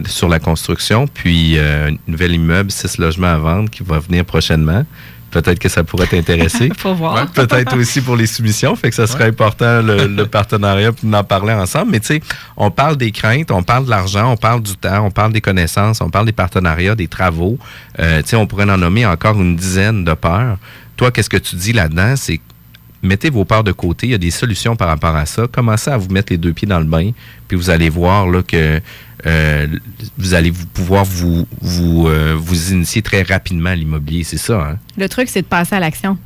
Speaker 3: sur la construction, puis un nouvel immeuble, 6 logements à vendre qui va venir prochainement. Peut-être que ça pourrait t'intéresser.
Speaker 5: Faut voir.
Speaker 3: Ouais, peut-être aussi pour les soumissions. Fait que ça serait important, le partenariat, puis d'en parler ensemble. Mais tu sais, on parle des craintes, on parle de l'argent, on parle du temps, on parle des connaissances, on parle des partenariats, des travaux. Tu sais, on pourrait en nommer encore une dizaine de peurs. Toi, qu'est-ce que tu dis là-dedans? C'est mettez vos peurs de côté. Il y a des solutions par rapport à ça. Commencez à vous mettre les 2 pieds dans le bain, puis vous allez voir là que vous allez pouvoir vous initier très rapidement à l'immobilier. C'est ça, hein?
Speaker 5: Le truc, c'est de passer à l'action.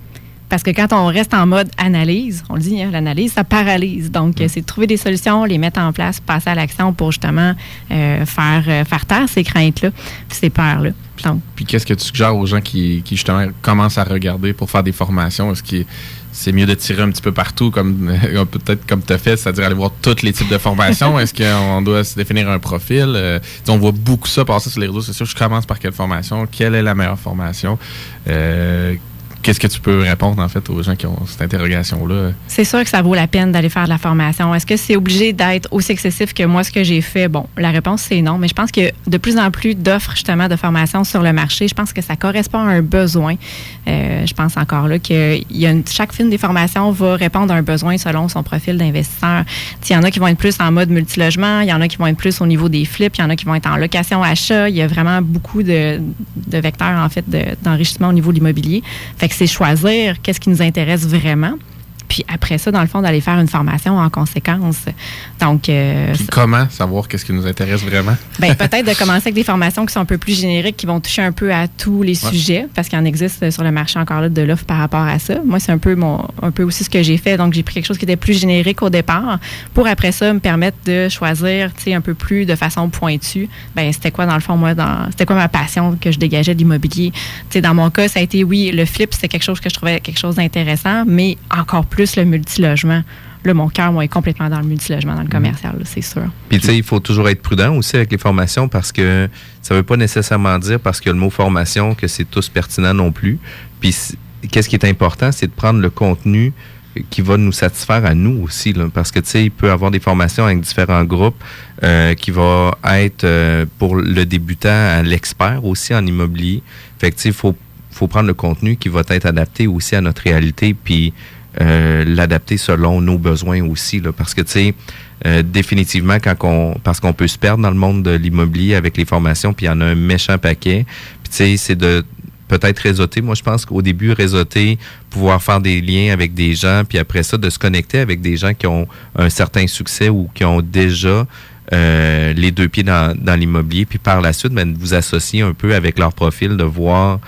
Speaker 5: Parce que quand on reste en mode analyse, on le dit, hein, l'analyse, ça paralyse. Donc, c'est de trouver des solutions, les mettre en place, passer à l'action pour justement faire taire ces craintes-là, puis ces peurs-là. Donc,
Speaker 4: puis qu'est-ce que tu suggères aux gens qui justement commencent à regarder pour faire des formations? Est-ce que c'est mieux de tirer un petit peu partout, peut-être comme tu as fait, c'est-à-dire aller voir tous les types de formations? Est-ce qu'on doit se définir un profil? On voit beaucoup ça passer sur les réseaux sociaux. Je commence par quelle formation? Quelle est la meilleure formation? Qu'est-ce que tu peux répondre, en fait, aux gens qui ont cette interrogation-là?
Speaker 5: C'est sûr que ça vaut la peine d'aller faire de la formation. Est-ce que c'est obligé d'être aussi excessif que moi, ce que j'ai fait? Bon, la réponse, c'est non. Mais je pense que de plus en plus d'offres, justement, de formation sur le marché, je pense que ça correspond à un besoin. Je pense encore là que chaque film des formations va répondre à un besoin selon son profil d'investisseur. Il y en a qui vont être plus en mode multilogement, il y en a qui vont être plus au niveau des flips, il y en a qui vont être en location-achat. Il y a vraiment beaucoup de vecteurs, en fait, d'enrichissement au niveau de l'immobilier. Fait que c'est choisir qu'est-ce qui nous intéresse vraiment. Puis après ça, dans le fond, d'aller faire une formation en conséquence. Donc,
Speaker 4: puis comment savoir qu'est-ce qui nous intéresse vraiment?
Speaker 5: Bien, peut-être de commencer avec des formations qui sont un peu plus génériques, qui vont toucher un peu à tous les sujets, parce qu'il en existe sur le marché encore là de l'offre par rapport à ça. Moi, c'est un peu aussi ce que j'ai fait. Donc, j'ai pris quelque chose qui était plus générique au départ, pour après ça me permettre de choisir, tu sais, un peu plus de façon pointue. Bien, c'était quoi dans le fond, moi, c'était quoi ma passion que je dégageais de l'immobilier. Tu sais, dans mon cas, ça a été, oui, le flip, c'était quelque chose que je trouvais quelque chose d'intéressant, mais encore plus le multilogement. Là, mon cœur, moi, est complètement dans le multilogement, dans le commercial, là, c'est sûr.
Speaker 3: Puis, tu sais, il faut toujours être prudent aussi avec les formations parce que ça ne veut pas nécessairement dire, parce que le mot formation, que c'est tous pertinent non plus. Puis, qu'est-ce qui est important, c'est de prendre le contenu qui va nous satisfaire à nous aussi, là, parce que, tu sais, il peut y avoir des formations avec différents groupes qui vont être pour le débutant à l'expert aussi en immobilier. Fait que, tu sais, il faut prendre le contenu qui va être adapté aussi à notre réalité, puis l'adapter selon nos besoins aussi, là, parce que, tu sais, définitivement, parce qu'on peut se perdre dans le monde de l'immobilier avec les formations, puis il y en a un méchant paquet, puis, tu sais, c'est de peut-être réseauter. Moi, je pense qu'au début, réseauter, pouvoir faire des liens avec des gens, puis après ça, de se connecter avec des gens qui ont un certain succès ou qui ont déjà les deux pieds dans l'immobilier, puis par la suite, ben, de vous associer un peu avec leur profil, de voir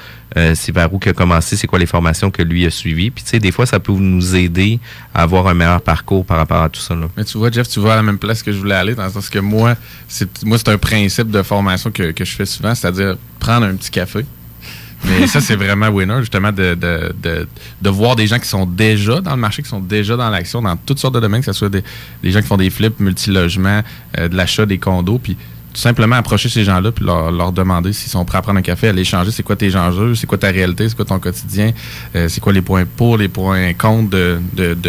Speaker 3: c'est vers où qu'il a commencé, c'est quoi les formations que lui a suivies. Puis, tu sais, des fois, ça peut nous aider à avoir un meilleur parcours par rapport à tout ça, là.
Speaker 4: Mais tu vois, Jeff, tu vas à la même place que je voulais aller, dans le sens que moi, c'est un principe de formation que je fais souvent, c'est-à-dire prendre un petit café. Mais ça, c'est vraiment winner, justement, de voir des gens qui sont déjà dans le marché, qui sont déjà dans l'action, dans toutes sortes de domaines, que ce soit des gens qui font des flips, multilogements, de l'achat des condos, puis tout simplement approcher ces gens-là puis leur demander s'ils sont prêts à prendre un café, aller échanger c'est quoi tes enjeux, c'est quoi ta réalité, c'est quoi ton quotidien, c'est quoi les points pour, les points contre de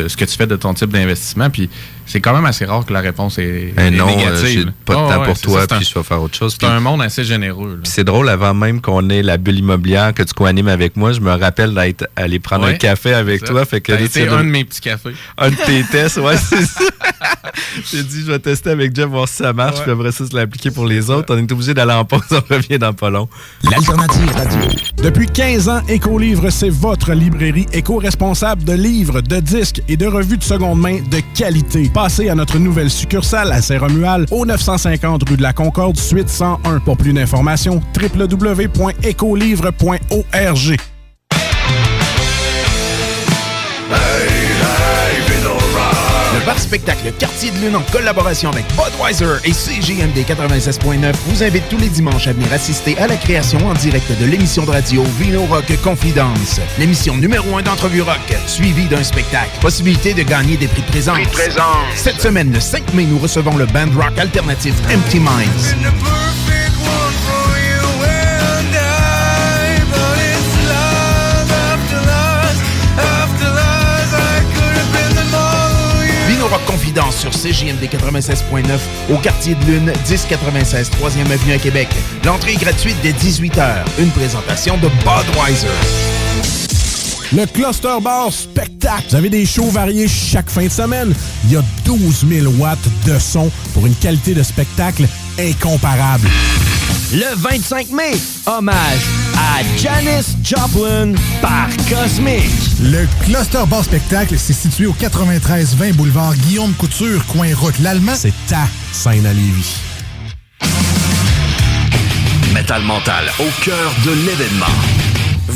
Speaker 4: ce que tu fais de ton type d'investissement. Puis c'est quand même assez rare que la réponse est négative.
Speaker 3: J'ai pas de temps pour toi, puis je vais faire autre chose.
Speaker 4: C'est un monde assez généreux.
Speaker 3: Puis c'est drôle, avant même qu'on ait la bulle immobilière que tu co-animes avec moi, je me rappelle d'être allé prendre un café avec toi. Fait que
Speaker 4: c'est un de mes petits cafés.
Speaker 3: Un de tes tests, ouais, c'est ça. J'ai dit, je vais tester avec Jeff, voir si ça marche, puis après ça, se l'appliquer pour les autres. On est obligé d'aller en pause, on revient dans pas long.
Speaker 6: L'Alternative Radio. Depuis 15 ans, Écolivre, c'est votre librairie éco-responsable de livres, de disques et de revues de seconde main de qualité. Passez à notre nouvelle succursale à Saint-Romuald, au 950 rue de la Concorde, suite 101. Pour plus d'informations, www.ecolivre.org.
Speaker 10: Le bar-spectacle Quartier de Lune, en collaboration avec Budweiser et CJMD 96.9, vous invite tous les dimanches à venir assister à la création en direct de l'émission de radio Vino Rock Confidence. L'émission numéro 1 d'entrevue rock, suivie d'un spectacle. Possibilité de gagner des prix de présence. Cette semaine, le 5 mai, nous recevons le band rock alternatif Empty Minds. Rock Confidence sur CJMD 96.9 au Quartier de Lune, 1096 3e Avenue à Québec. L'entrée est gratuite dès 18h. Une présentation de Budweiser.
Speaker 6: Le Cluster Bar Spectacle. Vous avez des shows variés chaque fin de semaine. Il y a 12 000 watts de son pour une qualité de spectacle incomparable.
Speaker 10: Le 25 mai, hommage à Janis Joplin par Cosmic.
Speaker 11: Le Cluster Bar Spectacle, c'est situé au 93-20 boulevard Guillaume Couture, coin route l'Allemand.
Speaker 6: C'est ta scène à Lévis.
Speaker 12: Metal Mental, au cœur de l'événement.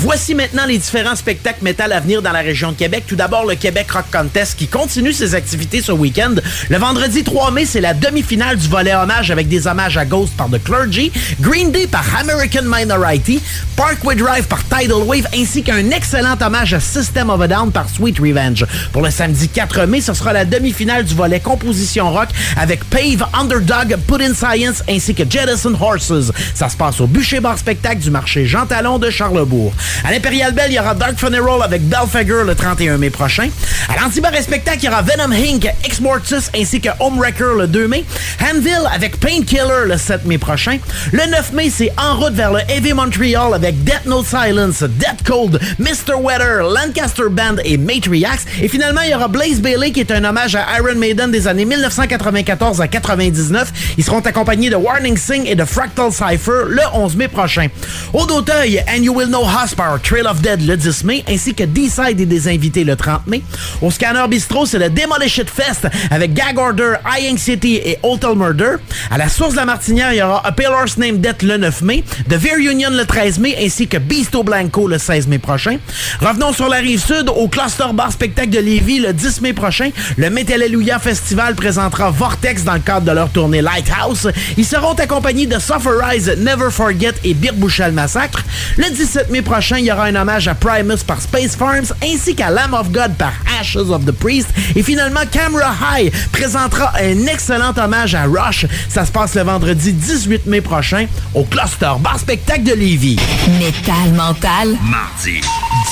Speaker 12: Voici maintenant les différents spectacles métal à venir dans la région de Québec. Tout d'abord, le Québec Rock Contest qui continue ses activités ce week-end. Le vendredi 3 mai, c'est la demi-finale du volet hommage avec des hommages à Ghost par The Clergy, Green Day par American Minority, Parkway Drive par Tidal Wave, ainsi qu'un excellent hommage à System of a Down par Sweet Revenge. Pour le samedi 4 mai, ce sera la demi-finale du volet composition rock avec Pave, Underdog, Put in Science, ainsi que Jettison Horses. Ça se passe au Bûcher Bar Spectacle du marché Jean Talon de Charlebourg. À l'Impérial Bell, il y aura Dark Funeral avec Belfagor le 31 mai prochain. À l'Antibar Spectacle, il y aura Venom Inc., Ex Mortis ainsi que Homewrecker le 2 mai. Anvil avec Painkiller le 7 mai prochain. Le 9 mai, c'est En route vers le Heavy Montreal avec Death No Silence, Dead Cold, Mr. Weather, Lancaster Band et Matriax. Et finalement, il y aura Blaze Bayley qui est un hommage à Iron Maiden des années 1994 à 99. Ils seront accompagnés de Warning Sing et de Fractal Cypher le 11 mai prochain. Au d'Auteuil, And You Will Know Us par Trail of Dead le 10 mai, ainsi que D-Side et des invités le 30 mai. Au Scanner Bistro, c'est le Demolish It Fest avec Gag Order, High Anxiety et Hotel Murder. À la Source de la Martinière, il y aura A Pale Horse Named Death le 9 mai, The Veer Union le 13 mai, ainsi que Beasto Blanco le 16 mai prochain. Revenons sur la Rive-Sud, au Cluster Bar Spectacle de Lévis le 10 mai prochain. Le Metalleluia Festival présentera Vortex dans le cadre de leur tournée Lighthouse. Ils seront accompagnés de Sufferize, Never Forget et Birbouchal Massacre. Le 17 mai prochain, il y aura un hommage à Primus par Space Farms, ainsi qu'à Lamb of God par Ashes of the Priest. Et finalement, Camera High présentera un excellent hommage à Rush. Ça se passe le vendredi 18 mai prochain au Cluster Bar Spectacle de Lévis.
Speaker 13: Métal Mental.
Speaker 14: Mardi,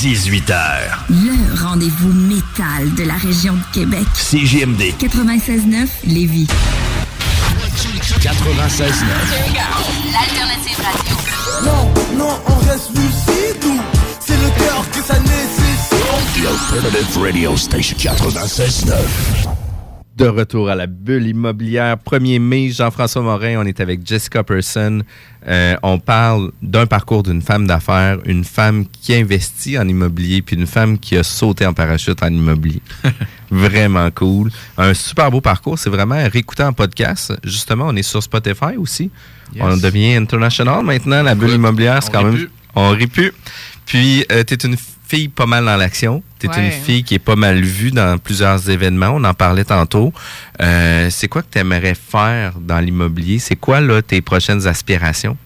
Speaker 14: 18h.
Speaker 13: Le rendez-vous métal de la région de Québec.
Speaker 14: CJMD
Speaker 13: 96.9 Lévis.
Speaker 14: 96.9.
Speaker 13: L'alternative radio.
Speaker 15: Non, on reste lucide ou c'est le cœur que ça nécessite.
Speaker 14: The Alternative Radio Station 96.9.
Speaker 3: De retour à la bulle immobilière. 1er mai, Jean-François Morin, on est avec Jessica Person. On parle d'un parcours d'une femme d'affaires, une femme qui investit en immobilier, puis une femme qui a sauté en parachute en immobilier. Vraiment cool. Un super beau parcours. C'est vraiment à réécouter en podcast. Justement, on est sur Spotify aussi. Yes. On devient international maintenant. La bulle immobilière, c'est quand même... On aurait pu. Puis, tu es une fille pas mal dans l'action. Tu es une fille qui est pas mal vue dans plusieurs événements. On en parlait tantôt. C'est quoi que tu aimerais faire dans l'immobilier? C'est quoi, là, tes prochaines aspirations?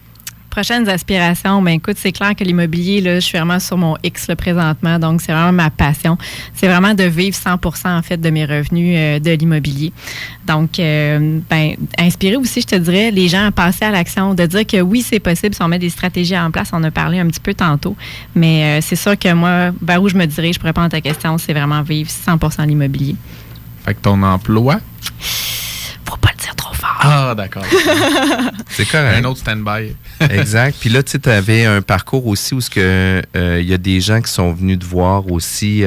Speaker 5: Prochaines aspirations, ben écoute, c'est clair que l'immobilier, là, je suis vraiment sur mon X là, présentement, donc c'est vraiment ma passion. C'est vraiment de vivre 100% en fait de mes revenus de l'immobilier. Donc, inspirer aussi, je te dirais, les gens à passer à l'action, de dire que oui, c'est possible si on met des stratégies en place. On a parlé un petit peu tantôt, mais c'est sûr que moi, vers où je me dirige pour répondre à ta question, c'est vraiment vivre 100% l'immobilier.
Speaker 4: Fait que ton emploi...
Speaker 5: Faut pas le dire trop fort.
Speaker 4: Ah, d'accord.
Speaker 3: C'est correct.
Speaker 4: Un autre stand-by.
Speaker 3: Exact. Puis là, tu sais, tu avais un parcours aussi où il y a des gens qui sont venus te voir aussi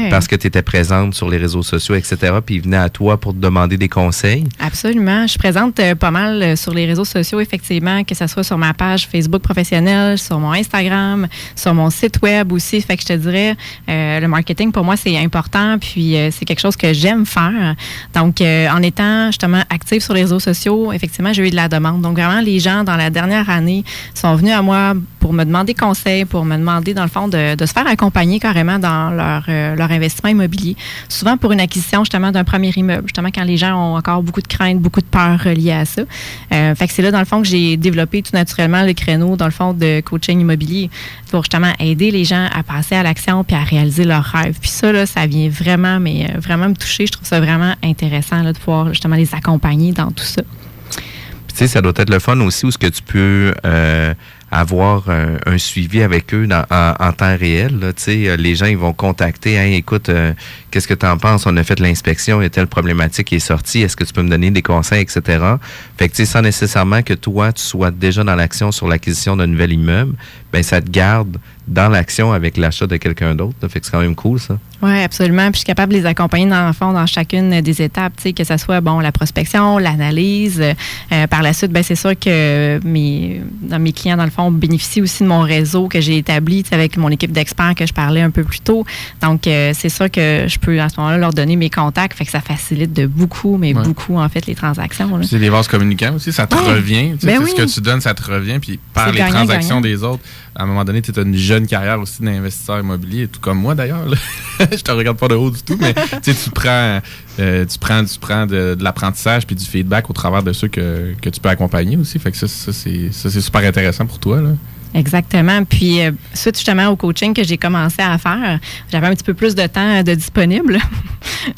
Speaker 3: parce que tu étais présente sur les réseaux sociaux, etc. Puis ils venaient à toi pour te demander des conseils.
Speaker 5: Absolument. Je suis présente pas mal sur les réseaux sociaux, effectivement, que ce soit sur ma page Facebook professionnelle, sur mon Instagram, sur mon site web aussi. Fait que je te dirais, le marketing, pour moi, c'est important. Puis c'est quelque chose que j'aime faire. Donc, en étant justement active sur les réseaux sociaux, effectivement, j'ai eu de la demande. Donc, vraiment, les gens, dans la dernière année, sont venus à moi pour me demander conseil, pour me demander, dans le fond, de se faire accompagner carrément dans leur investissement immobilier. Souvent pour une acquisition, justement, d'un premier immeuble. Justement, quand les gens ont encore beaucoup de craintes, beaucoup de peurs reliées à ça. Fait que c'est là, dans le fond, que j'ai développé tout naturellement le créneau, dans le fond, de coaching immobilier pour justement aider les gens à passer à l'action puis à réaliser leurs rêves. Puis ça, là, ça vient vraiment, mais vraiment me toucher. Je trouve ça vraiment intéressant là, de pouvoir justement les accompagner dans tout ça.
Speaker 3: Tu sais, ça doit être le fun aussi où ce que tu peux avoir un suivi avec eux en temps réel. Là, les gens ils vont contacter, hey, écoute, qu'est-ce que tu en penses? On a fait l'inspection, il y a telle problématique qui est sortie, est-ce que tu peux me donner des conseils, etc. Fait que sans nécessairement que toi, tu sois déjà dans l'action sur l'acquisition d'un nouvel immeuble, ben ça te garde dans l'action avec l'achat de quelqu'un d'autre. Là. Fait que c'est quand même cool, ça.
Speaker 5: Oui, absolument. Puis je suis capable de les accompagner dans le fond, dans chacune des étapes, que ce soit la prospection, l'analyse. Par la suite, ben c'est sûr que mes clients, dans le fond, fond, bénéficient aussi de mon réseau que j'ai établi avec mon équipe d'experts que je parlais un peu plus tôt. Donc, c'est sûr que je peux à ce moment-là leur donner mes contacts, fait que ça facilite de beaucoup, mais beaucoup, en fait, les transactions. Là.
Speaker 4: C'est des vases communicants aussi, ça te revient.
Speaker 5: Ben oui.
Speaker 4: Ce que tu donnes, ça te revient. Puis par les
Speaker 5: gagnant,
Speaker 4: transactions
Speaker 5: gagnant.
Speaker 4: des autres, à un moment donné, tu as une jeune carrière aussi d'investisseur immobilier, tout comme moi d'ailleurs. Là. Je te regarde pas de haut du tout, mais tu prends de l'apprentissage puis du feedback au travers de ceux que tu peux accompagner aussi. Fait que ça c'est super intéressant pour toi. Là.
Speaker 5: Exactement. Puis, suite justement au coaching que j'ai commencé à faire, j'avais un petit peu plus de temps de disponible.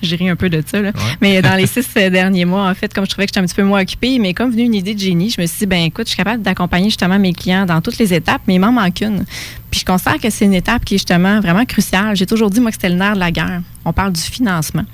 Speaker 5: J'ai ri un peu de ça, là. Ouais. Mais dans les 6 derniers mois, en fait, comme je trouvais que j'étais un petit peu moins occupée, mais comme venue une idée de génie, je me suis dit, ben écoute, je suis capable d'accompagner justement mes clients dans toutes les étapes, mais il m'en manque une. Puis, je considère que c'est une étape qui est justement vraiment cruciale. J'ai toujours dit, moi, que c'était le nerf de la guerre. On parle du financement.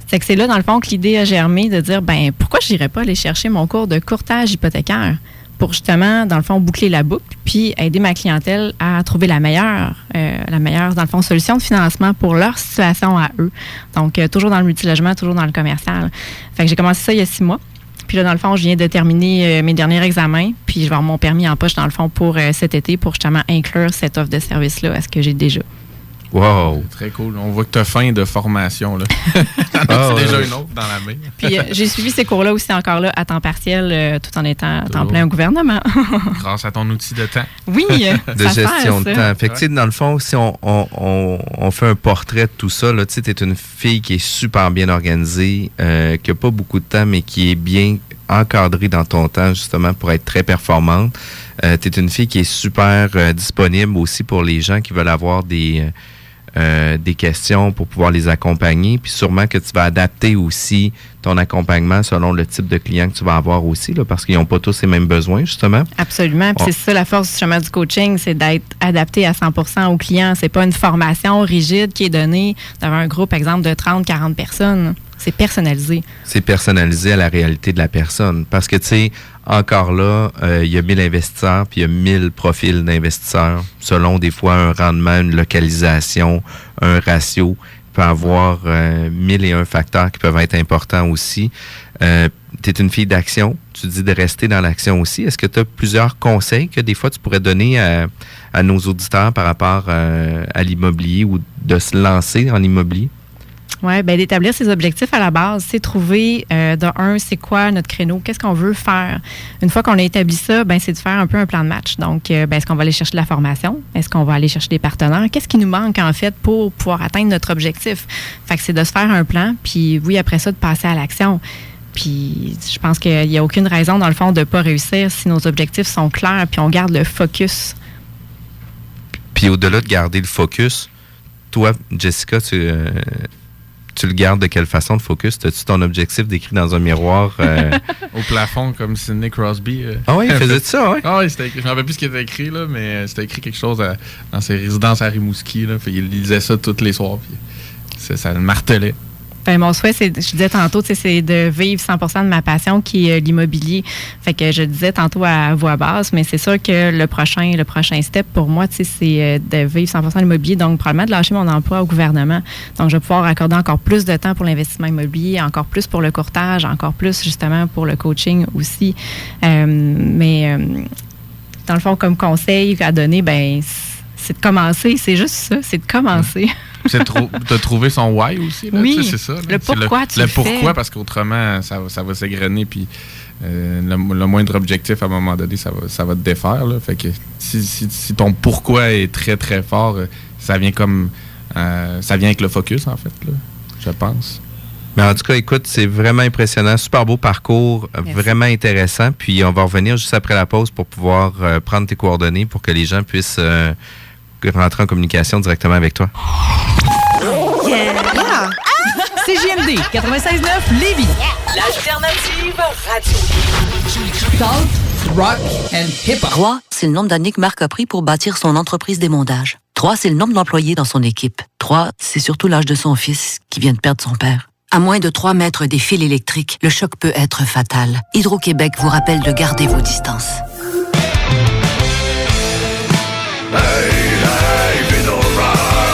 Speaker 5: C'est que c'est là, dans le fond, que l'idée a germé de dire, ben pourquoi je n'irais pas aller chercher mon cours de courtage hypothécaire pour justement, dans le fond, boucler la boucle puis aider ma clientèle à trouver la meilleure, dans le fond, solution de financement pour leur situation à eux. Donc, toujours dans le multilogement, toujours dans le commercial. Fait que j'ai commencé ça il y a 6 mois. Puis là, dans le fond, je viens de terminer mes derniers examens puis je vais avoir mon permis en poche, dans le fond, pour cet été pour justement inclure cette offre de service-là à ce que j'ai déjà.
Speaker 4: Wow! Très cool. On voit que tu as faim de formation. Là. T'en as déjà une autre dans la main.
Speaker 5: Puis j'ai suivi ces cours-là aussi encore là à temps partiel tout en étant à temps plein au gouvernement.
Speaker 4: Grâce à ton outil de temps.
Speaker 5: Oui!
Speaker 3: De gestion de temps. Fait que, tu sais, dans le fond, si on fait un portrait de tout ça, tu es une fille qui est super bien organisée, qui n'a pas beaucoup de temps, mais qui est bien encadrée dans ton temps, justement, pour être très performante. Tu es une fille qui est super disponible aussi pour les gens qui veulent avoir des questions pour pouvoir les accompagner. Puis sûrement que tu vas adapter aussi ton accompagnement selon le type de client que tu vas avoir aussi, là, parce qu'ils n'ont pas tous les mêmes besoins, justement.
Speaker 5: Absolument. Puis c'est ça la force justement du coaching, c'est d'être adapté à 100% aux clients. C'est pas une formation rigide qui est donnée d'avoir un groupe, exemple, de 30-40 personnes. C'est personnalisé. C'est personnalisé à la réalité de la personne. Parce que, tu sais, encore là, il y a 1000 investisseurs, puis il y a 1000 profils d'investisseurs, selon des fois un rendement, une localisation, un ratio. Il peut y avoir 1001 facteurs qui peuvent être importants aussi. Tu es une fille d'action. Tu dis de rester dans l'action aussi. Est-ce que tu as plusieurs conseils que des fois tu pourrais donner à nos auditeurs par rapport à l'immobilier ou de se lancer en immobilier? Oui, bien d'établir ses objectifs à la base, c'est trouver, c'est quoi notre créneau, qu'est-ce qu'on veut faire. Une fois qu'on a établi ça, bien, c'est de faire un peu un plan de match. Donc, est-ce qu'on va aller chercher de la formation? Est-ce qu'on va aller chercher des partenaires? Qu'est-ce qui nous manque, en fait, pour pouvoir atteindre notre objectif? Fait que c'est de se faire un plan, puis oui, après ça, de passer à l'action. Puis, je pense qu'il n'y a aucune raison, dans le fond, de ne pas réussir si nos objectifs sont clairs, puis on garde le focus. Puis, au-delà de garder le focus, toi, Jessica, tu le gardes de quelle façon, de focus? As-tu ton objectif décrit dans un miroir?
Speaker 4: Au plafond, comme Sidney Crosby.
Speaker 3: Ah oui, il faisait ça, oui?
Speaker 4: Ah oui, c'était écrit. Je ne me rappelle plus ce qui était écrit, là, mais c'était écrit quelque chose dans ses résidences à Rimouski. Là, il lisait ça tous les soirs. Puis ça le martelait. Ben, mon souhait, je disais tantôt, c'est de vivre 100% de ma passion qui est l'immobilier. Fait que je disais tantôt à voix basse, mais c'est sûr que le prochain step pour moi, c'est de vivre 100% de l'immobilier. Donc, probablement de lâcher mon emploi au gouvernement. Donc, je vais pouvoir accorder encore plus de temps pour l'investissement immobilier, encore plus pour le courtage, encore plus justement pour le coaching aussi. Mais dans le fond, comme conseil à donner, ben c'est de commencer. C'est juste ça, c'est de commencer. C'est de trouver son why aussi. Là, oui, c'est ça. Là. Le pourquoi tu le fais. Le pourquoi, parce qu'autrement, ça va s'égrener. Puis le moindre objectif, à un moment donné, ça va te défaire. Là. Fait que si ton pourquoi est très, très fort, ça vient avec le focus, en fait, là, je pense. Mais en tout cas, écoute, c'est vraiment impressionnant. Super beau parcours, vraiment intéressant. Puis on va revenir juste après la pause pour pouvoir prendre tes coordonnées pour que les gens puissent rentrer en communication directement avec toi.
Speaker 16: Yeah! CJMD 96.9 Lévis. L'alternative radio. Talk, rock and hip-hop.
Speaker 9: 3, c'est le nombre d'années que Marc a pris pour bâtir son entreprise d'émondage. 3, c'est le nombre d'employés dans son équipe. 3, c'est surtout l'âge de son fils qui vient de perdre son père. À moins de 3 mètres des fils électriques, le choc peut être fatal. Hydro-Québec vous rappelle de garder vos distances.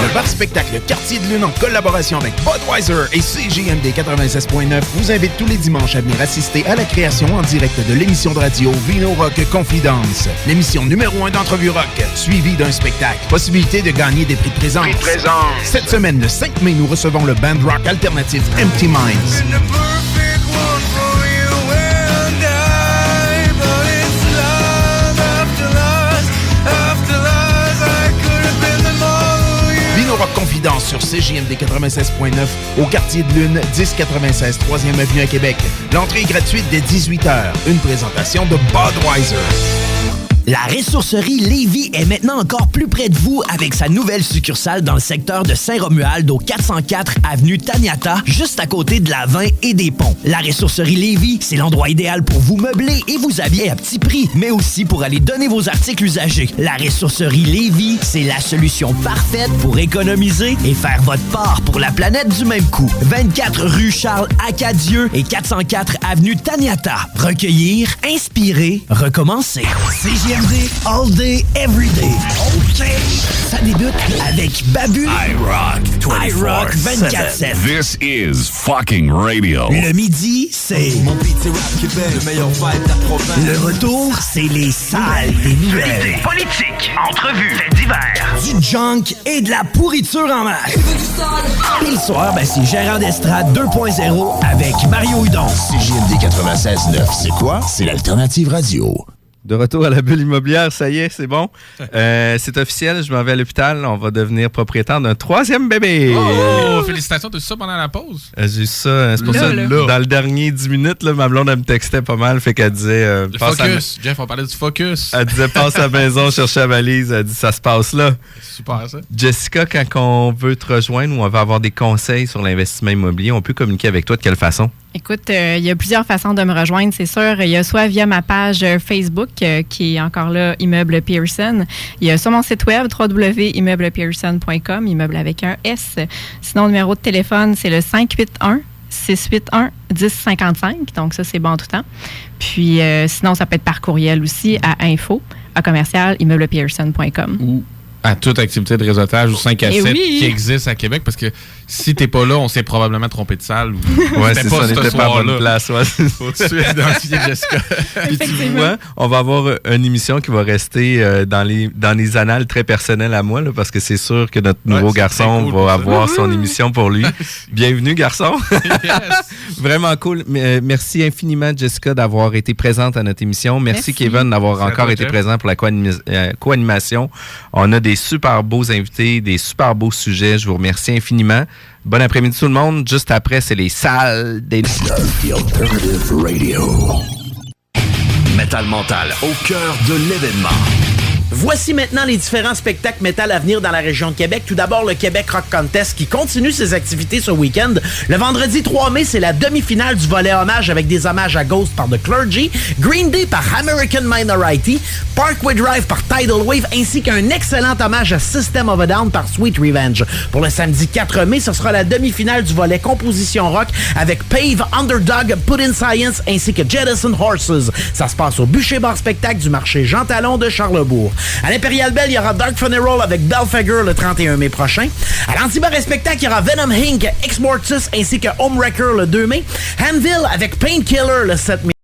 Speaker 6: Le
Speaker 17: Bar Spectacle Quartier de Lune en collaboration avec Budweiser et CJMD 96.9 vous invite tous les dimanches à venir assister à la création en direct de l'émission de radio Vino Rock Confidence. L'émission numéro 1 d'entrevue rock, suivie d'un spectacle. Possibilité de gagner des prix de présence. Cette semaine, le 5 mai, nous recevons le band rock alternatif Empty Minds. Vino Rock Confidence sur CJMD 96.9 au quartier de Lune, 1096 3e Avenue à Québec. L'entrée est gratuite dès 18h. Une présentation de Budweiser.
Speaker 10: La ressourcerie Lévis est maintenant encore plus près de vous avec sa nouvelle succursale dans le secteur de Saint-Romuald au 404 avenue Taniata, juste à côté de la 20 et des Ponts. La ressourcerie Lévis, c'est l'endroit idéal pour vous meubler et vous habiller à petit prix, mais aussi pour aller donner vos articles usagés. La ressourcerie Lévis, c'est la solution parfaite pour économiser et faire votre part pour la planète du même coup. 24 rue Charles-Acadieux et 404 avenue Taniata. Recueillir, inspirer, recommencer. CJMD all day, every day. OK. Ça débute avec Babu. iRock 24/7.
Speaker 14: This is fucking radio.
Speaker 10: Le midi, c'est
Speaker 15: Mon beat c'est rap Québec, le meilleur vibe de la province.
Speaker 10: le retour, c'est les salles des nouvelles.
Speaker 1: Politique, entrevues, faits divers.
Speaker 10: Du junk et de la pourriture en masse. Et le soir, c'est Gérard d'Estrade 2.0 avec Mario Hudon.
Speaker 14: CJMD 96.9, c'est quoi? C'est l'alternative radio.
Speaker 3: De retour à la bulle immobilière, ça y est, c'est bon. C'est officiel, je m'en vais à l'hôpital. On va devenir propriétaire d'un 3e bébé.
Speaker 4: Oh, félicitations, t'as eu ça pendant la pause?
Speaker 3: J'ai eu ça, c'est pour ça, dans le dernier 10 minutes, là, ma blonde, elle me textait pas mal, fait qu'elle disait...
Speaker 4: focus, Jeff, on parlait du focus.
Speaker 3: Elle disait, passe à la maison, chercher la valise. Elle dit, ça se passe là.
Speaker 4: Super, ça.
Speaker 3: Jessica, quand on veut te rejoindre ou on veut avoir des conseils sur l'investissement immobilier, on peut communiquer avec toi de quelle façon?
Speaker 5: Écoute, il y a plusieurs façons de me rejoindre, c'est sûr. Il y a soit via ma page Facebook, qui est encore là, Immeuble Pearson. Il y a sur mon site web, www.immeuble-pearson.com, immeuble avec un S. Sinon, le numéro de téléphone, c'est le 581-681-1055. Donc, ça, c'est bon tout temps. Puis, sinon, ça peut être par courriel aussi à info@immeuble-pearson.com.
Speaker 4: Ou à toute activité de réseautage ou 5 à 7 qui existe à Québec, parce que si t'es pas là, on s'est probablement trompé de salle.
Speaker 3: Ouais, c'est ça, on n'était pas à bonne place. Ouais.
Speaker 4: Faut-tu identifier Jessica?
Speaker 3: Puis tu vois, on va avoir une émission qui va rester dans les annales très personnelles à moi, là, parce que c'est sûr que notre nouveau garçon va avoir son émission pour lui. Bienvenue, garçon! Yes. Vraiment cool. Merci infiniment, Jessica, d'avoir été présente à notre émission. Merci. Kevin, d'avoir encore été présent pour la co-animation. On a des super beaux invités, des super beaux sujets. Je vous remercie infiniment. Bon après-midi tout le monde. Juste après, c'est les salles des...
Speaker 14: The Alternative Radio. Metal Mental, au cœur de l'événement.
Speaker 12: Voici maintenant les différents spectacles métal à venir dans la région de Québec. Tout d'abord, le Québec Rock Contest qui continue ses activités ce week-end. Le vendredi 3 mai, c'est la demi-finale du volet hommage avec des hommages à Ghost par The Clergy, Green Day par American Minority, Parkway Drive par Tidal Wave, ainsi qu'un excellent hommage à System of a Down par Sweet Revenge. Pour le samedi 4 mai, ce sera la demi-finale du volet composition rock avec Pave, Underdog, Put in Science, ainsi que Jettison Horses. Ça se passe au Bûcher Bar Spectacle du marché Jean Talon de Charlebourg. À l'Imperial Bell, il y aura Dark Funeral avec Belfagor le 31 mai prochain. À l'Antibar Spectacle, il y aura Venom Inc., Ex Mortis ainsi que Homewrecker le 2 mai. Anvil avec Painkiller le 7 mai.